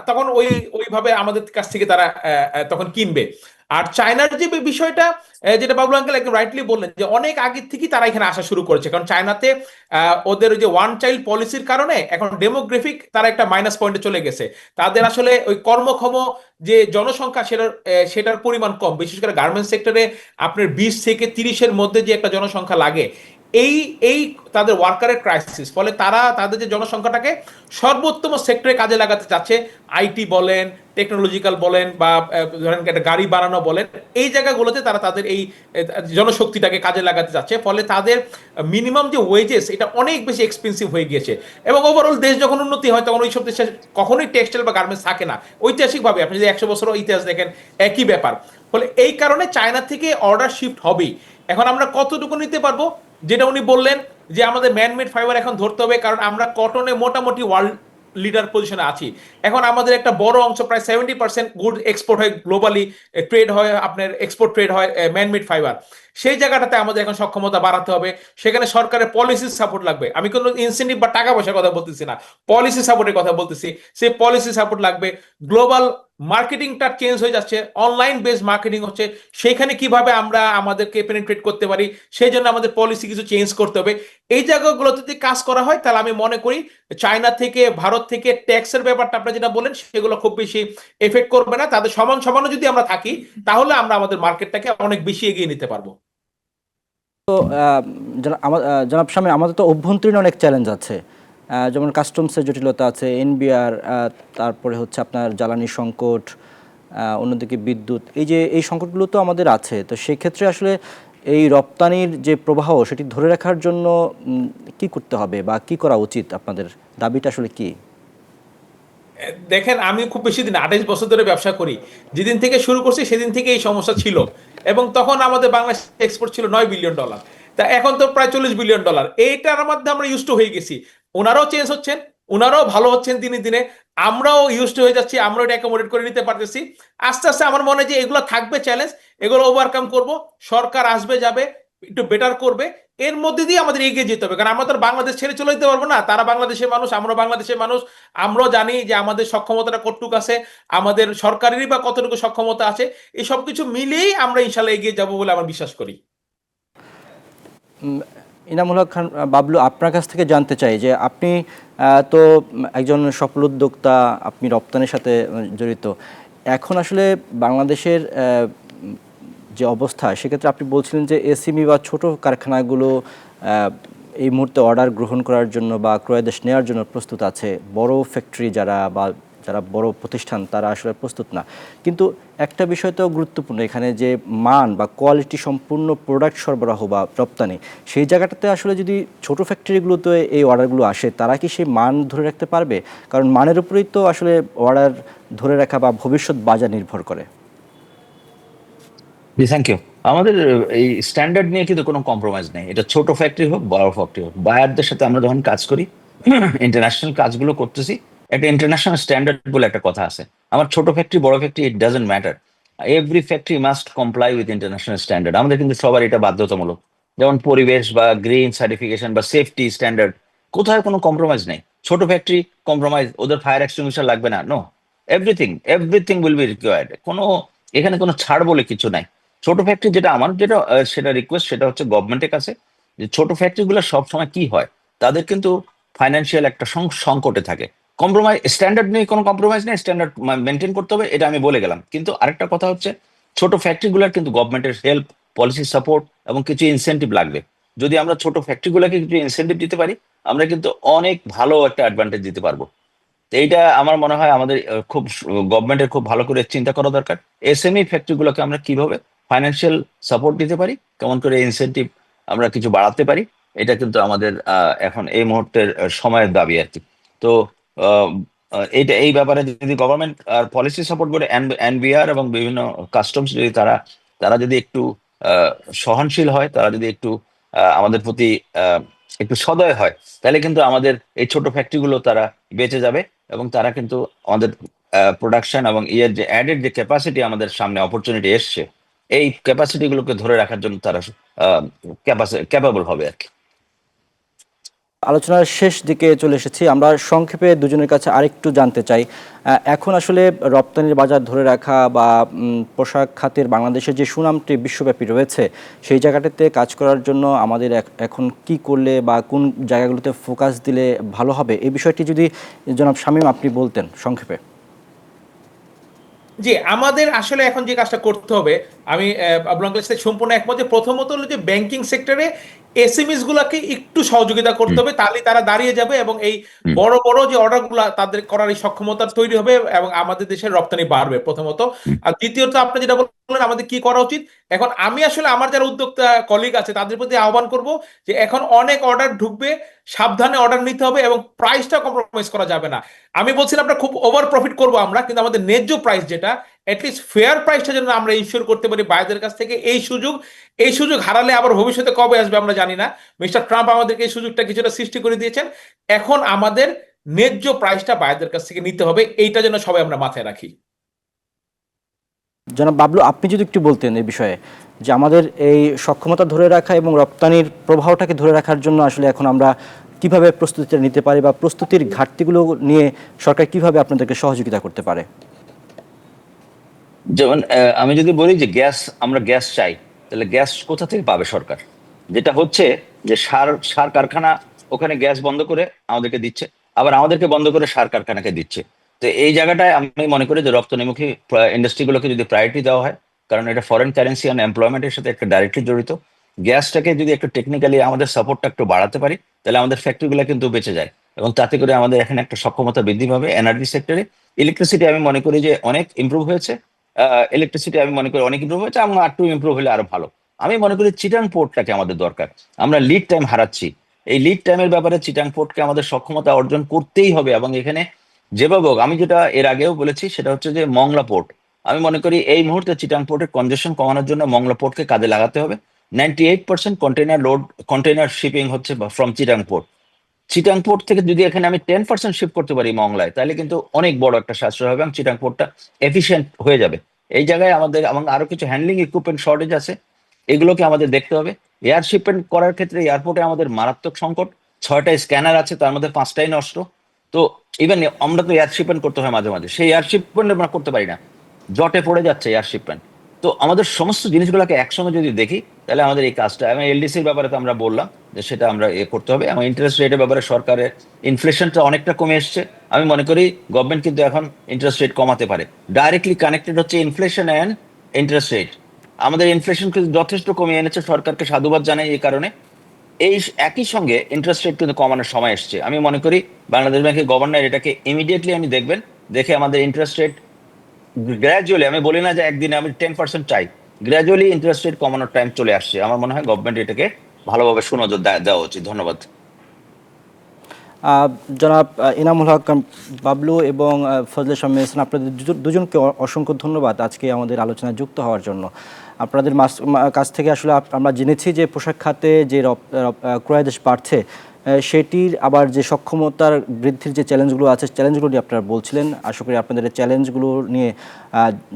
তখন ওইভাবে আমাদের কাছ থেকে তারা তখন কিনবে। আর চায়নার যে বিষয়টা, যেটা বাবুল আঙ্কেল একদম রাইটলি বললেন, যে অনেক আগে থেকে তারা এখানে আসা শুরু করেছে, কারণ চায়নাতে ওদের ওই যে ওয়ান চাইল্ড পলিসির কারণে এখন ডেমোগ্রাফিক তারা একটা মাইনাস পয়েন্টে চলে গেছে। তাদের আসলে ওই কর্মক্ষম যে জনসংখ্যা, সেটার পরিমাণ কম। বিশেষ করে গার্মেন্টস সেক্টরে আপনার 20 থেকে 30-এর মধ্যে যে একটা জনসংখ্যা লাগে, এই এই তাদের ওয়ার্কারের ক্রাইসিস, ফলে তারা তাদের যে জনসংখ্যাটাকে সর্বোত্তম সেক্টরে কাজে লাগাতে চাচ্ছে, আইটি বলেন, টেকনোলজিক্যাল বলেন, বা ধরেন একটা গাড়ি বানানো বলেন, এই জায়গাগুলোতে তারা তাদের এই জনশক্তিটাকে কাজে লাগাতে চাচ্ছে। ফলে তাদের মিনিমাম যে ওয়েজেস এটা অনেক বেশি এক্সপেন্সিভ হয়ে গিয়েছে। এবং ওভারঅল দেশ যখন উন্নতি হয় তখন ওইসব দেশে কখনোই টেক্সটাইল বা গার্মেন্টস থাকে না। ঐতিহাসিকভাবে আপনি যদি 100 বছরও ইতিহাস দেখেন একই ব্যাপার। ফলে এই কারণে চায়না থেকে অর্ডার শিফট হবেই। এখন আমরা কতটুকু নিতে পারবো, যেটা উনি বললেন যে আমাদের ম্যানমেড ফাইবার এখন ধরতে হবে, কারণ আমরা কটনে মোটামুটি ওয়ার্ল্ড লিডার পজিশনে আছি। এখন আমাদের একটা বড় অংশ, প্রায় 70% গুড এক্সপোর্ট হয় গ্লোবালি, ট্রেড হয়, আপনার এক্সপোর্ট ট্রেড হয় ম্যানমেড ফাইবার। সেই জায়গাটাতে আমাদের এখন সক্ষমতা বাড়াতে হবে। সেখানে সরকারের পলিসি সাপোর্ট লাগবে। আমি কোনো ইনসেন্টিভ বা টাকা পয়সার কথা বলতেছি না, পলিসি সাপোর্টের কথা বলতেছি। সেই পলিসি সাপোর্ট লাগবে। গ্লোবাল মার্কেটিংটা চেঞ্জ হয়ে যাচ্ছে, অনলাইন বেসড মার্কেটিং হচ্ছে, সেখানে কিভাবে আমরা আমাদেরকে পেনিট্রেট করতে পারি সেই জন্য আমাদের পলিসি কিছু চেঞ্জ করতে হবে। এই জায়গাগুলোতে যদি কাজ করা হয় তাহলে আমি মনে করি চায়না থেকে, ভারত থেকে ট্যাক্সের ব্যাপারটা আপনারা যেটা বলেন সেগুলো খুব বেশি এফেক্ট করবে না। তাদের সমান সমানও যদি আমরা থাকি তাহলে আমরা আমাদের মার্কেটটাকে অনেক বেশি এগিয়ে নিতে পারবো। তো জনাব শামীম, আমাদের তো অভ্যন্তরীণ অনেক চ্যালেঞ্জ আছে, যেমন কাস্টমসের জটিলতা আছে, এনবিআর, তারপরে হচ্ছে আপনার জ্বালানি সংকট, অন্যদিকে বিদ্যুৎ, এই সংকটগুলো তো আমাদের আছে। তো সেক্ষেত্রে আসলে এই রপ্তানির যে প্রবাহ সেটি ধরে রাখার জন্য কি করতে হবে বা কি করা উচিত? আপনাদের দাবিটা আসলে কি? দেখেন, আমি খুব বেশি দিন 28 বছর ধরে ব্যবসা করি। যেদিন থেকে শুরু করছি সেদিন থেকে এই সমস্যা ছিল, এবং তখন আমাদের বাংলাদেশ এক্সপোর্ট ছিল $9 বিলিয়ন। তা এখন তো প্রায় $40 বিলিয়ন। এইটার মধ্যে আমরা ইউজ টু হয়ে গেছি। ওনারাও চেঞ্জ হচ্ছেন, ওনারাও ভালো হচ্ছেন দিনে দিনে, আমরাও ইউজ টু হয়ে যাচ্ছি, আমরাও এটা অ্যাকোমোডেট করে নিতে পারতেছি। আস্তে আস্তে আমার মনে হয় যে এগুলো থাকবে চ্যালেঞ্জ, এগুলো ওভারকাম করব। সরকার আসবে যাবে, একটু বেটার করবে, এর মধ্যে দিয়ে আমাদের এগিয়ে যেতে হবে। কারণ আমরা তো আর বাংলাদেশ ছেড়ে চলে যেতে পারবো না। তারা বাংলাদেশের মানুষ, আমরা বাংলাদেশের মানুষ, আমরাও জানি যে আমাদের সক্ষমতাটা কতটুকু আছে, আমাদের সরকারেরই বা কতটুকু সক্ষমতা আছে। এই সব কিছু মিলিয়েই আমরা ইনশাল্লাহ এগিয়ে যাব বলে আমরা বিশ্বাস করি। ইনামুল হক খান বাবলু, আপনার কাছ থেকে জানতে চাই যে আপনি তো একজন সফল উদ্যোক্তা, আপনি রপ্তানির সাথে জড়িত। এখন আসলে বাংলাদেশের যে অবস্থা, সেক্ষেত্রে আপনি বলছিলেন যে এসএমই বা ছোট কারখানাগুলো এই মুহূর্তে অর্ডার গ্রহণ করার জন্য বা ক্রয়াদেশ নেওয়ার জন্য প্রস্তুত আছে, বড় ফ্যাক্টরি যারা বড় প্রতিষ্ঠান তারা আসলে প্রস্তুত না। কিন্তু একটা বিষয় তো গুরুত্বপূর্ণ এখানে, যে মান বা কোয়ালিটি সম্পূর্ণ প্রোডাক্ট সরবরাহ বা রপ্তানি, সেই জায়গাটাতে আসলে যদি ছোট ফ্যাক্টরিগুলোতে এই অর্ডারগুলো আসে, তারা কি সেই মান ধরে রাখতে পারবে? কারণ মানের উপরেই তো আসলে অর্ডার ধরে রাখা বা ভবিষ্যৎ বাজার নির্ভর করে। জি, থ্যাংক ইউ। আমাদের এই স্ট্যান্ডার্ড নিয়ে কিন্তু কোনো কম্প্রোমাইজ নেই। এটা ছোট ফ্যাক্টরি হোক, বড় ফ্যাক্টরি হোক, বায়ারদের সাথে আমরা যখন কাজ করি, ইন্টারন্যাশনাল কাজগুলো করতেছি, একটা ইন্টারন্যাশনাল স্ট্যান্ডার্ড বলে একটা কথা আছে। আমার ছোট ফ্যাক্টরি, বড় factory, it doesn't matter. Every factory must comply with international standard. আমাদের কিন্তু সবার এটা বাধ্যতামূলক। যেমন পরিবেশ বা গ্রিন সার্টিফিকেশন বা সেফটি স্ট্যান্ডার্ড, কোথায় কোনো কম্প্রোমাইজ নেই। ছোট ফ্যাক্টরি কম্প্রোমাইজ, ওদের ফায়ার এক্সটিংগুইশার লাগবে না, no. Everything will be required. এখানে কোনো ছাড় বলে কিছু নাই। ছোট ফ্যাক্টরি যেটা সেটা রিকোয়েস্ট, সেটা হচ্ছে গভর্নমেন্টের কাছে, যে ছোট ফ্যাক্টরিগুলো সবসময় কি হয়, তাদের কিন্তু ফাইন্যান্সিয়াল একটা সংকটে থাকে। কম্প্রোমাইজ, স্ট্যান্ডার্ড নিয়ে কোনো কম্প্রোমাইজ নেই, স্ট্যান্ডার্ড মেনটেন করতে হবে, এটা আমি বলে গেলাম। কিন্তু আরেকটা কথা হচ্ছে, ছোট ফ্যাক্টরিগুলোর কিন্তু গভর্নমেন্টের হেল্প, পলিসি সাপোর্ট এবং কিছু ইনসেন্টিভ লাগবে। যদি আমরা ছোট ফ্যাক্টরিগুলোকে কিছু ইনসেন্টিভ দিতে পারি, আমরা কিন্তু অনেক ভালো একটা অ্যাডভান্টেজ দিতে পারবো। তো এইটা আমার মনে হয় আমাদের গভর্নমেন্টের খুব ভালো করে চিন্তা করা দরকার। এসএমই ফ্যাক্টরিগুলোকে আমরা কিভাবে ফাইন্যান্সিয়াল সাপোর্ট দিতে পারি, কেমন করে ইনসেন্টিভ আমরা কিছু বাড়াতে পারি, এটা কিন্তু আমাদের এখন এই মুহূর্তের সময়ের দাবি আর কি। তো এই ব্যাপারে যদি গভর্নমেন্ট আর পলিসি সাপোর্ট করে, এনবিআর এবং বিভিন্ন কাস্টমস যদি তারা যদি একটু সহনশীল হয়, তারা যদি একটু আমাদের প্রতি একটু সদয় হয়, তাহলে কিন্তু আমাদের এই ছোট ফ্যাক্টরিগুলো তারা বেঁচে যাবে, এবং তারা কিন্তু আমাদের প্রোডাকশন এবং যে অ্যাডেড যে ক্যাপাসিটি আমাদের সামনে অপরচুনিটি এসছে, এই ক্যাপাসিটি গুলোকে ধরে রাখার জন্য তারা ক্যাপাবল হবে আর কি। আলোচনার শেষ দিকে চলে এসেছি, আমরা সংক্ষেপে দুজনের কাছে আরেকটু জানতে চাই, এখন আসলে রপ্তানির বাজার ধরে রাখা বা পোশাক খাতের বাংলাদেশের যে সুনামটি বিশ্বব্যাপী রয়েছে, সেই জায়গাটাতে কাজ করার জন্য আমাদের এখন কি করলে বা কোন জায়গাগুলোতে ফোকাস দিলে ভালো হবে, এই বিষয়টি যদি জনাব শামীম আপনি বলতেন সংক্ষেপে। জি, আমাদের আসলে এখন যে কাজটা করতে হবে, আমি আব্দুল আঙ্কেলের সাথে সম্পূর্ণ একমত। যে প্রথমত হলো যে ব্যাংকিং সেক্টরে এসএমএস গুলাকে একটু সহযোগিতা করতে হবে, তাহলে তারা দাঁড়িয়ে যাবে এবং এই বড় বড় যে অর্ডার গুলা তাদের করার এই সক্ষমতা তৈরি হবে এবং আমাদের দেশের রপ্তানি বাড়বে প্রথমত। আর দ্বিতীয়ত আপনি যেটা বললেন আমাদের কি করা উচিত, এখন আমি আসলে আমার যারা উদ্যোক্তা কলিগ আছে তাদের প্রতি আহ্বান করব যে এখন অনেক অর্ডার ঢুকবে, সাবধানে অর্ডার নিতে হবে এবং প্রাইসটা কম্প্রোমাইজ করা যাবে না। আমি বলছি না আমরা খুব ওভার প্রফিট করবো আমরা, কিন্তু আমাদের ন্যায্য প্রাইস যেটা অ্যাটলিস্ট ফেয়ার প্রাইসটা যেন আমরা ইনশিওর করতে পারি বাইরের কাছ থেকে। এই সুযোগ হারালে আবার ভবিষ্যতে কবে আসবে আমরা জানি না। মিস্টার ট্রাম্প আমাদেরকে এই সুযোগটা কিছুটা সৃষ্টি করে দিয়েছেন, এখন আমাদের ন্যায্য প্রাইসটা বাইরের কাছ থেকে নিতে হবে, এইটা যেন সবাই আমরা মাথায় রাখি। জনাব বাবলু, আপনি যদি একটু বলতেন এই বিষয়ে যে আমাদের এই সক্ষমতা ধরে রাখা এবং রপ্তানির প্রবাহটাকে ধরে রাখার জন্য আসলে এখন আমরা কিভাবে প্রস্তুতিটা নিতে পারি বা প্রস্তুতির ঘাটতিগুলো নিয়ে সরকার কিভাবে আপনাদেরকে সহযোগিতা করতে পারে? যেমন আমি যদি বলি যে আমরা গ্যাস চাই, তাহলে গ্যাস কোথা থেকে পাবে সরকার? যেটা হচ্ছে যে সার কারখানা ওখানে গ্যাস বন্ধ করে আমাদেরকে দিচ্ছে, আবার আমাদেরকে বন্ধ করে সার কারখানাকে দিচ্ছে। তো এই জায়গাটায় আমি মনে করি যে রপ্তানিমুখী ইন্ডাস্ট্রিগুলোকে যদি প্রায়োরিটি দেওয়া হয়, কারণ এটা ফরেন কারেন্সি অ্যান্ড এমপ্লয়মেন্টের সাথে একটা ডাইরেক্টলি জড়িত। গ্যাসটাকে যদি একটু টেকনিক্যালি আমাদের সাপোর্টটা একটু বাড়াতে পারি, তাহলে আমাদের ফ্যাক্টরিগুলো কিন্তু বেঁচে যায় এবং তাতে করে আমাদের এখানে একটা সক্ষমতা বৃদ্ধি পাবে। এনার্জি সেক্টরে ইলেকট্রিসিটি আমি মনে করি যে অনেক ইমপ্রুভ হয়েছে, ইলেকট্রিসিটি আমি মনে করি অনেক ইমপ্রুভ হয়েছে, এবং একটু ইমপ্রুভ হলে আরো ভালো। আমি মনে করি চিটাং পোর্টটাকে আমাদের দরকার, আমরা লিড টাইম হারাচ্ছি। এই লিড টাইমের ব্যাপারে চিটাং পোর্টকে আমাদের সক্ষমতা অর্জন করতেই হবে। এবং এখানে যেভাবে হোক, আমি যেটা এর আগেও বলেছি সেটা হচ্ছে যে মংলা পোর্ট, আমি মনে করি এই মুহূর্তে চিটাং পোর্টের কনজেশন কমানোর জন্য মংলা পোর্টকে কাজে লাগাতে হবে। 98% কন্টেনার শিপিং হচ্ছে from Chittagong port. Chittagong port থেকে যদি এখানে আমি 10% শিফট করতে পারি মংলায়, তাহলে কিন্তু অনেক বড় একটা সাশ্রয় হবে এবং চিটাং পোর্টটা এফিসিয়েন্ট হয়ে যাবে। এই জায়গায় আমাদের এবং আরো কিছু হ্যান্ডলিং ইকুইপমেন্ট শর্টেজ আছে, এগুলোকে আমাদের দেখতে হবে। এয়ার শিপমেন্ট করার ক্ষেত্রে এয়ারপোর্টে আমাদের মারাত্মক সংকট, 6টা স্ক্যানার আছে, তার মধ্যে 5টাই নষ্ট। তো ইভেন আমরা তো এয়ার শিপমেন্ট করতে হয় মাঝে মাঝে, সেই এয়ার শিপমেন্ট আমরা করতে পারি না, জটে পড়ে যাচ্ছে এয়ার শিপমেন্ট। তো আমাদের সমস্ত জিনিসগুলোকে একসঙ্গে যদি দেখি, তাহলে আমাদের এই কাজটা, এবং এলডিসির ব্যাপারে তো আমরা বললাম যে সেটা আমরা করতে হবে। এবং ইন্টারেস্ট রেটের ব্যাপারে সরকারের ইনফ্লেশনটা অনেকটা কমে এসছে, আমি মনে করি গভর্নমেন্ট কিন্তু এখন ইন্টারেস্ট রেট কমাতে পারে। ডাইরেক্টলি কানেক্টেড হচ্ছে ইনফ্লেশন অ্যান্ড ইন্টারেস্ট রেট। আমাদের ইনফ্লেশন কিন্তু যথেষ্ট কমিয়ে এনেছে, সরকারকে সাধুবাদ জানাই এই কারণে। এই একই সঙ্গে ইন্টারেস্ট রেট কিন্তু কমানোর সময় এসছে। আমি মনে করি বাংলাদেশ ব্যাংকের গভর্নর এটাকে ইমিডিয়েটলি আমি দেখবেন, দেখে আমাদের ইন্টারেস্ট রেট গ্র্যাজুয়ালি, আমি বলি না যে একদিনে আমি 10% চাই, গ্র্যাজুয়ালি ইন্টারেস্ট রেট কমানোর টাইম চলে আসছে। আমার মনে হয় গভর্নমেন্ট এটাকে ভালোভাবে সুনজর দেওয়া উচিত। ধন্যবাদ। জনাব ইনামুল হক বাবলু এবং ফজলে শামীম হাসান, আপনাদের দুজনকে অসংখ্য ধন্যবাদ আজকে আমাদের আলোচনায় যুক্ত হওয়ার জন্য। আপনাদের কাছ থেকে আসলে আমরা জেনেছি যে পোশাক খাতে যে ক্রয়াদেশ বাড়ছে, সেটির আবার যে সক্ষমতার বৃদ্ধির যে চ্যালেঞ্জগুলো আছে, চ্যালেঞ্জগুলো নিয়ে আপনারা বলছিলেন। আশা করি আপনাদের এই চ্যালেঞ্জগুলো নিয়ে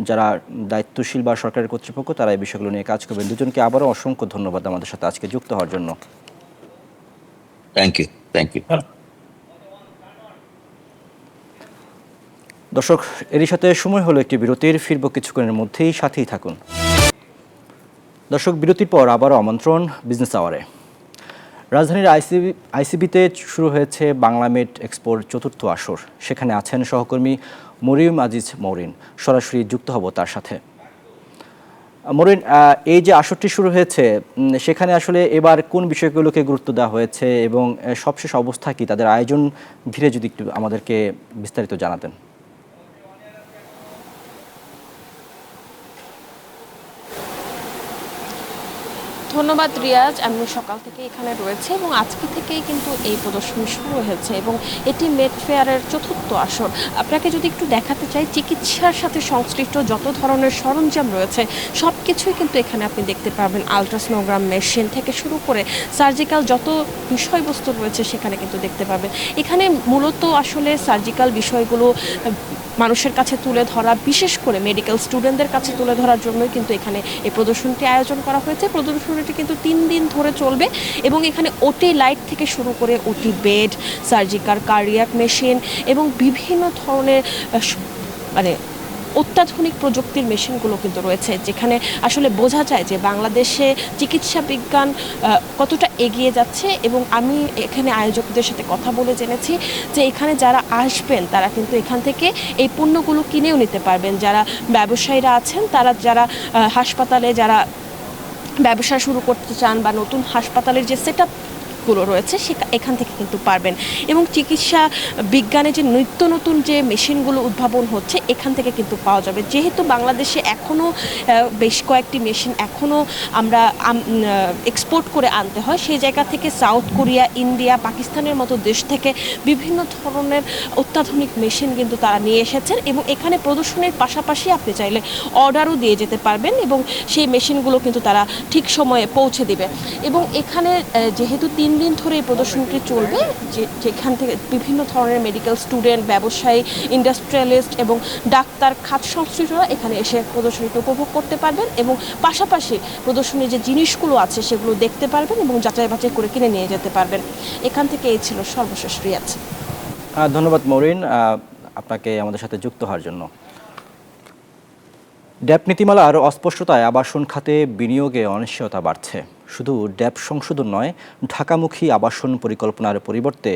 যারা দায়িত্বশীল বা সরকারের কর্তৃপক্ষ তারা এই বিষয়গুলো নিয়ে কাজ করবেন। দুজনকে আবারও অসংখ্য ধন্যবাদ আমাদের সাথে আজকে যুক্ত হওয়ার জন্য। Thank you. দর্শক, এরই সাথে সময় হলো একটি বিরতির, ফিরব কিছুক্ষণের মধ্যেই, সাথেই থাকুন। দর্শক, বিরতির পর আবারও আমন্ত্রণ বিজনেস আওয়ারে। রাজধানীর আইসিবিতে শুরু হয়েছে বাংলামেড এক্সপোর 4র্থ আসর। সেখানে আছেন সহকর্মী মরিয়ম আজিজ মৌরিন। সরাসরি যুক্ত হব তার সাথে। মরিন, এই যে আসরটি শুরু হয়েছে, সেখানে আসলে এবার কোন বিষয়গুলোকে গুরুত্ব দেওয়া হয়েছে এবং সবশেষ অবস্থা কি, তাদের আয়োজন ঘিরে যদি একটু আমাদেরকে বিস্তারিত জানাতেন। ধন্যবাদ রিয়াজ। আমি সকাল থেকে এখানে রয়েছে এবং আজকে থেকেই কিন্তু এই প্রদর্শনী শুরু হয়েছে এবং এটি মেড ফেয়ারের 4র্থ আসর। আপনাকে যদি একটু দেখাতে চাই, চিকিৎসার সাথে সংশ্লিষ্ট যত ধরনের সরঞ্জাম রয়েছে সব কিছুই কিন্তু এখানে আপনি দেখতে পাবেন। আলট্রাসোনোগ্রাম মেশিন থেকে শুরু করে সার্জিক্যাল যত বিষয়বস্তু রয়েছে সেখানে কিন্তু দেখতে পাবেন। এখানে মূলত আসলে সার্জিক্যাল বিষয়গুলো মানুষের কাছে তুলে ধরা, বিশেষ করে মেডিকেল স্টুডেন্টদের কাছে তুলে ধরার জন্যই কিন্তু এখানে এই প্রদর্শনীটি আয়োজন করা হয়েছে। প্রদর্শনীটি কিন্তু 3 দিন ধরে চলবে এবং এখানে ওটি লাইট থেকে শুরু করে ওটি বেড, সার্জিক্যাল কার্ডিয়াক মেশিন এবং বিভিন্ন ধরনের মানে অত্যাধুনিক প্রযুক্তির মেশিনগুলো কিন্তু রয়েছে, যেখানে আসলে বোঝা যায় যে বাংলাদেশে চিকিৎসা বিজ্ঞান কতটা এগিয়ে যাচ্ছে। এবং আমি এখানে আয়োজকদের সাথে কথা বলে জেনেছি যে এখানে যারা আসবেন তারা কিন্তু এখান থেকে এই পণ্যগুলো কিনেও নিতে পারবেন। যারা ব্যবসায়ীরা আছেন, তারা যারা হাসপাতালে যারা ব্যবসা শুরু করতে চান বা নতুন হাসপাতালের যে সেট গুলো রয়েছে এখান থেকে কিন্তু পারবেন। এবং চিকিৎসা বিজ্ঞানে যে নিত্য নতুন যে মেশিনগুলো উদ্ভাবন হচ্ছে এখান থেকে কিন্তু পাওয়া যাবে। যেহেতু বাংলাদেশে এখনও বেশ কয়েকটি মেশিন এখনও আমরা এক্সপোর্ট করে আনতে হয়, সেই জায়গা থেকে সাউথ কোরিয়া, ইন্ডিয়া, পাকিস্তানের মতো দেশ থেকে বিভিন্ন ধরনের অত্যাধুনিক মেশিন কিন্তু তারা নিয়ে এসেছেন এবং এখানে প্রদর্শনীর পাশাপাশি আপনি চাইলে অর্ডারও দিয়ে যেতে পারবেন এবং সেই মেশিনগুলো কিন্তু তারা ঠিক সময়ে পৌঁছে দিবে। এবং এখানে যেহেতু 3 দিন ধরে এই প্রদর্শনীটি চলবে, যেখান থেকে বিভিন্ন ধরনের মেডিকেল স্টুডেন্ট, ব্যবসায়ী, ইন্ডাস্ট্রিয়ালিস্ট এবং ডাক্তার, খাত সংশ্লিষ্টরা এখানে এসে প্রদর্শনীটি উপভোগ করতে পারবেন এবং পাশাপাশি প্রদর্শনীর যে জিনিসগুলো আছে সেগুলো দেখতে পারবেন এবং যাচাই বাছাই করে কিনে নিয়ে যেতে পারবেন। এখান থেকে এই ছিল সর্বশেষ রিয়াজ। ধন্যবাদ মৌরিন আপনাকে আমাদের সাথে যুক্ত হওয়ার জন্য। ড্যাপ নীতিমালার অস্পষ্টতায় আবাসন খাতে বিনিয়োগে অনিশ্চয়তা বাড়ছে। শুধু ড্যাপ সংশোধন নয়, ঢাকামুখী আবাসন পরিকল্পনার পরিবর্তে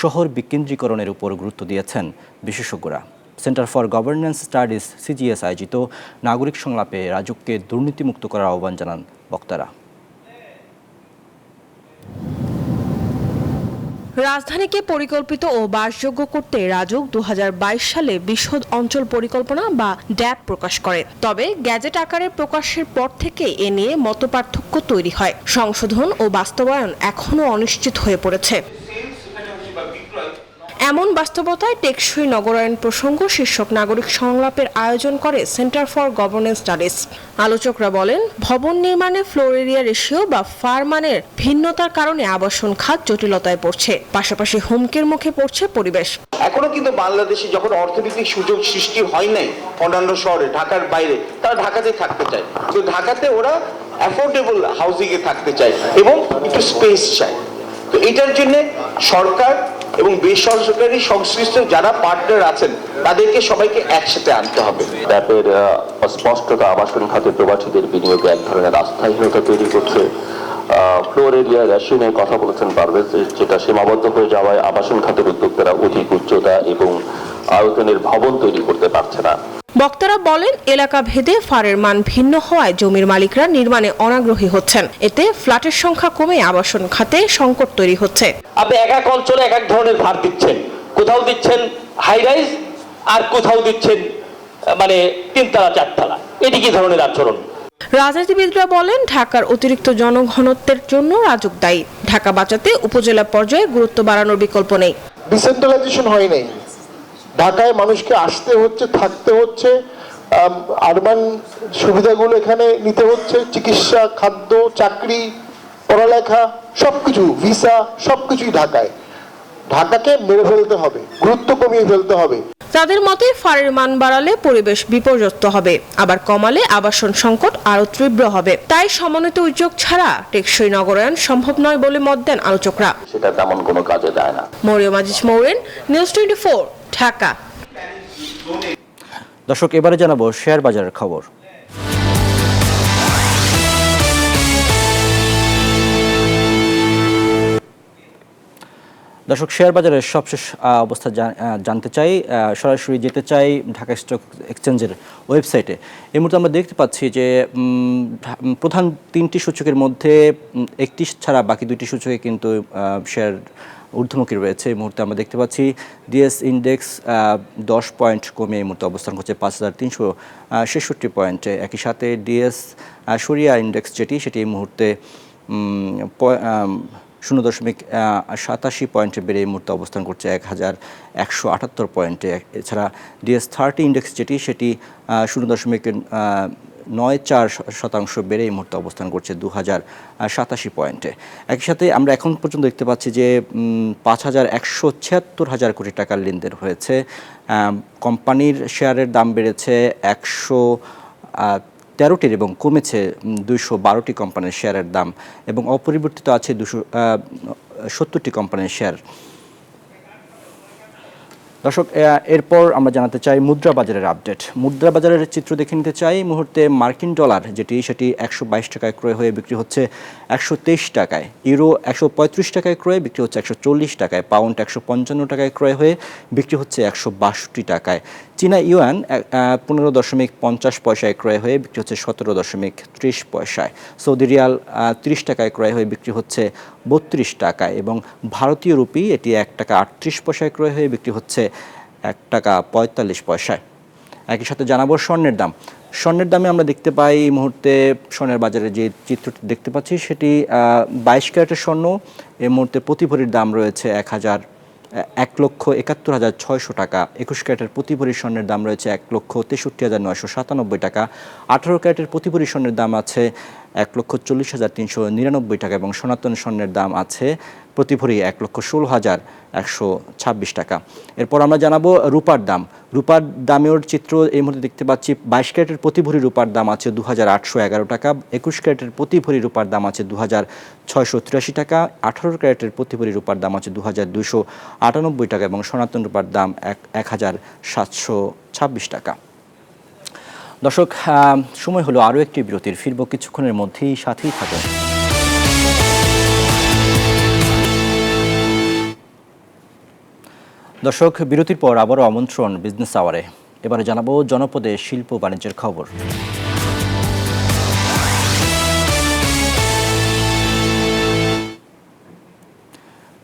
শহর বিকেন্দ্রীকরণের উপর গুরুত্ব দিয়েছেন বিশেষজ্ঞরা। Centre for governance studies CGS আয়োজিত নাগরিক সংলাপে রাজুককে দুর্নীতিমুক্ত করার আহ্বান জানান বক্তারা। রাজধানীকে পরিকল্পিত ও বাসযোগ্য করতে রাজুক 2022 সালে বিশদ অঞ্চল পরিকল্পনা বা ড্যাপ প্রকাশ করে। তবে গ্যাজেট আকারে প্রকাশের পর থেকে এ নিয়ে মতপার্থক্য তৈরি হয়। সংশোধন ও বাস্তবায়ন এখনও অনিশ্চিত হয়ে পড়েছে। এমন বাস্তবতায় টেকসই নগরায়ণ প্রসঙ্গ শীর্ষক নাগরিক সংলাপের আয়োজন করে সেন্টার ফর গভর্নেন্স স্টাডিজ। আলোচকরা বলেন, ভবন নির্মাণে ফ্লোর এরিয়া রেশিও বা ফারমানের ভিন্নতার কারণে আবাসন খাত জটিলতায় পড়ছে, পাশাপাশি হুমকির মুখে পড়ছে পরিবেশ। এখনো কিন্তু বাংলাদেশে যখন অর্থনৈতিক সুযোগ সৃষ্টি হয় নাই অন্যান্য শহরে, ঢাকার বাইরে, তারা ঢাকাতেই থাকতে চায়। তো ঢাকাতে ওরা অ্যাফোর্ডেবল হাউজিং এ থাকতে চায় এবং একটু স্পেস চায়। তো এটার জন্য সরকার এবং বেসরকারি সংশ্লিষ্ট যারা পার্টনার আছেন তাদেরকে সবাইকে একসাথে আনতে হবে। ড্যাপের স্পষ্টতা আবাসন খাতে প্রবাসীদের বিনিয়োগে এক ধরনের আস্থাহীনতা তৈরি করছে। ফ্লোর এরিয়া রেশিওর কথা বলেছেন পারভেজ, যেটা সীমাবদ্ধ হয়ে যাওয়ায় আবাসন খাতের উদ্যোক্তারা অধিক উচ্চতা এবং আয়তনের ভবন তৈরি করতে পারছে না। বক্তারা বলেন, এলাকা ভেদে ফারের মান ভিন্ন হওয়ায় জমির মালিকরা নির্মাণে অনাগ্রহী হচ্ছেন। এতে ফ্ল্যাটের সংখ্যা কমে আবাসন খাতে সংকট তৈরি হচ্ছে। আপনি এক এক অঞ্চলে এক এক ধরনের ভার দিচ্ছেন, কোথাও দিচ্ছেন হাই রাইজ আর কোথাও দিচ্ছেন মানে 3 তলা 4 তলা। এটি কি ধরনের আচরণ? রাজনীতিবিদরা বলেন, ঢাকার অতিরিক্ত জনঘনত্বের জন্য রাজুক দায়ী। ঢাকা বাঁচাতে উপজেলা পর্যায়ে গুরুত্ব বাড়ানোর বিকল্প নেই। ডিসেন্ট্রালাইজেশন হয় নাই। ঢাকায় মানুষকে আসতে হচ্ছে, থাকতে হচ্ছে, আরবান সুবিধাগুলো এখানে নিতে হচ্ছে, চিকিৎসা, খাদ্য, চাকরি, পড়ালেখা সবকিছু, ভিসা সবকিছুই ঢাকায়। ঢাকাকে মেরে ফেলতে হবে, গুরুত্ব কমিয়ে ফেলতে হবে। তাদের মতে ফারের মান বাড়ালে পরিবেশ বিপর্যস্ত হবে, আবার কমালে আবাসন সংকট আরো তীব্র হবে। তাই সমন্বিত উদ্যোগ ছাড়া টেকসই নগরায়ণ সম্ভব নয় বলে মত দেন আলোচকরা। সেটা তেমন কোনো কাজে দেয় না। মরিয়ম আজিজ মৌরেন, নিউজ 24, ঢাকা। দর্শক, এবারে জানাবো শেয়ার বাজারের খবর। দর্শক, শেয়ার বাজারের সবশেষ অবস্থা জানতে চাই, সরাসরি যেতে চাই ঢাকা স্টক এক্সচেঞ্জের ওয়েবসাইটে। এই মুহূর্তে আমরা দেখতে পাচ্ছি যে প্রধান 3টি সূচকের মধ্যে একটি ছাড়া বাকি 2টি সূচকে কিন্তু শেয়ার ঊর্ধ্বমুখী রয়েছে। এই মুহূর্তে আমরা দেখতে পাচ্ছি ডিএস ইন্ডেক্স 10 পয়েন্ট কমে এই মুহূর্তে অবস্থান করছে 5366 পয়েন্টে। একই সাথে ডিএস সরিয়া ইন্ডেক্স সেটি এই মুহূর্তে 0.87 পয়েন্টে বেড়ে এই মুহূর্তে অবস্থান করছে 1178 পয়েন্টে। এছাড়া ডিএস 30 ইন্ডেক্স সেটি 0.94% বেড়ে এই মুহূর্তে অবস্থান করছে 2087 পয়েন্টে। একই সাথে আমরা এখন পর্যন্ত দেখতে পাচ্ছি যে 5,176 কোটি টাকার লেনদেন হয়েছে। কোম্পানির শেয়ারের দাম বেড়েছে 113টির এবং কমেছে 212টি কোম্পানির শেয়ারের দাম এবং অপরিবর্তিত আছে 270টি কোম্পানির শেয়ার। দর্শক, এরপর আমরা জানাতে চাই মুদ্রা বাজারের আপডেট। মুদ্রা বাজারের চিত্র দেখে নিতে চাই। এই মুহূর্তে মার্কিন ডলার সেটি 122 টাকায় ক্রয় হয়ে বিক্রি হচ্ছে 123 টাকায়, ইউরো 135 টাকায় ক্রয়ে বিক্রি হচ্ছে 140 টাকায়, পাউন্ড 155 টাকায় ক্রয় হয়ে বিক্রি হচ্ছে 162 টাকায়, চীনা ইউয়ান 15.50 পয়সায় ক্রয় হয়ে বিক্রি হচ্ছে 17.30 পয়সায়, সৌদি রিয়াল 30 টাকায় ক্রয় হয়ে বিক্রি হচ্ছে 32 টাকায় এবং ভারতীয় রুপি এটি 1 টাকা 38 পয়সায় ক্রয় হয়ে বিক্রি হচ্ছে 1 টাকা 45 পয়সায়। একই সাথে জানাবো স্বর্ণের দাম। স্বর্ণের দামে আমরা দেখতে পাই এই মুহূর্তে স্বর্ণের বাজারে যে চিত্রটি দেখতে পাচ্ছি সেটি 22 ক্যারেটের স্বর্ণ এই মুহূর্তে প্রতি ভরির দাম রয়েছে 1,71,600 টাকা। 21 ক্যারেটের প্রতি ভরি স্বর্ণের দাম রয়েছে 1,63,997 টাকা। 18 ক্যারেটের প্রতি ভরি স্বর্ণের দাম আছে 1,40,399 টাকা এবং সনাতন স্বর্ণের দাম আছে প্রতি ভরি 1,16,126 টাকা। এরপর আমরা জানাবো রূপার দাম। রূপার দামের চিত্র এই মুহূর্তে দেখতে পাচ্ছি। 22 ক্যারেটের প্রতি ভরি রূপার দাম আছে 2,811 টাকা। 21 ক্যারেটের প্রতি ভরি রূপার দাম আছে 2,683 টাকা। 18 ক্যারেটের প্রতি ভরি রূপার দাম আছে 2,298 টাকা এবং সনাতন রূপার দাম 1,726 টাকা। দর্শক, সময় হলো আরও একটি বিরতির। ফিরব কিছুক্ষণের মধ্যেই, সাথেই থাকুন। দর্শক, বিরতির পর আবারও আমন্ত্রণ বিজনেস আওয়ারে। এবারে জানাবো জনপদে শিল্প বাণিজ্যের খবর।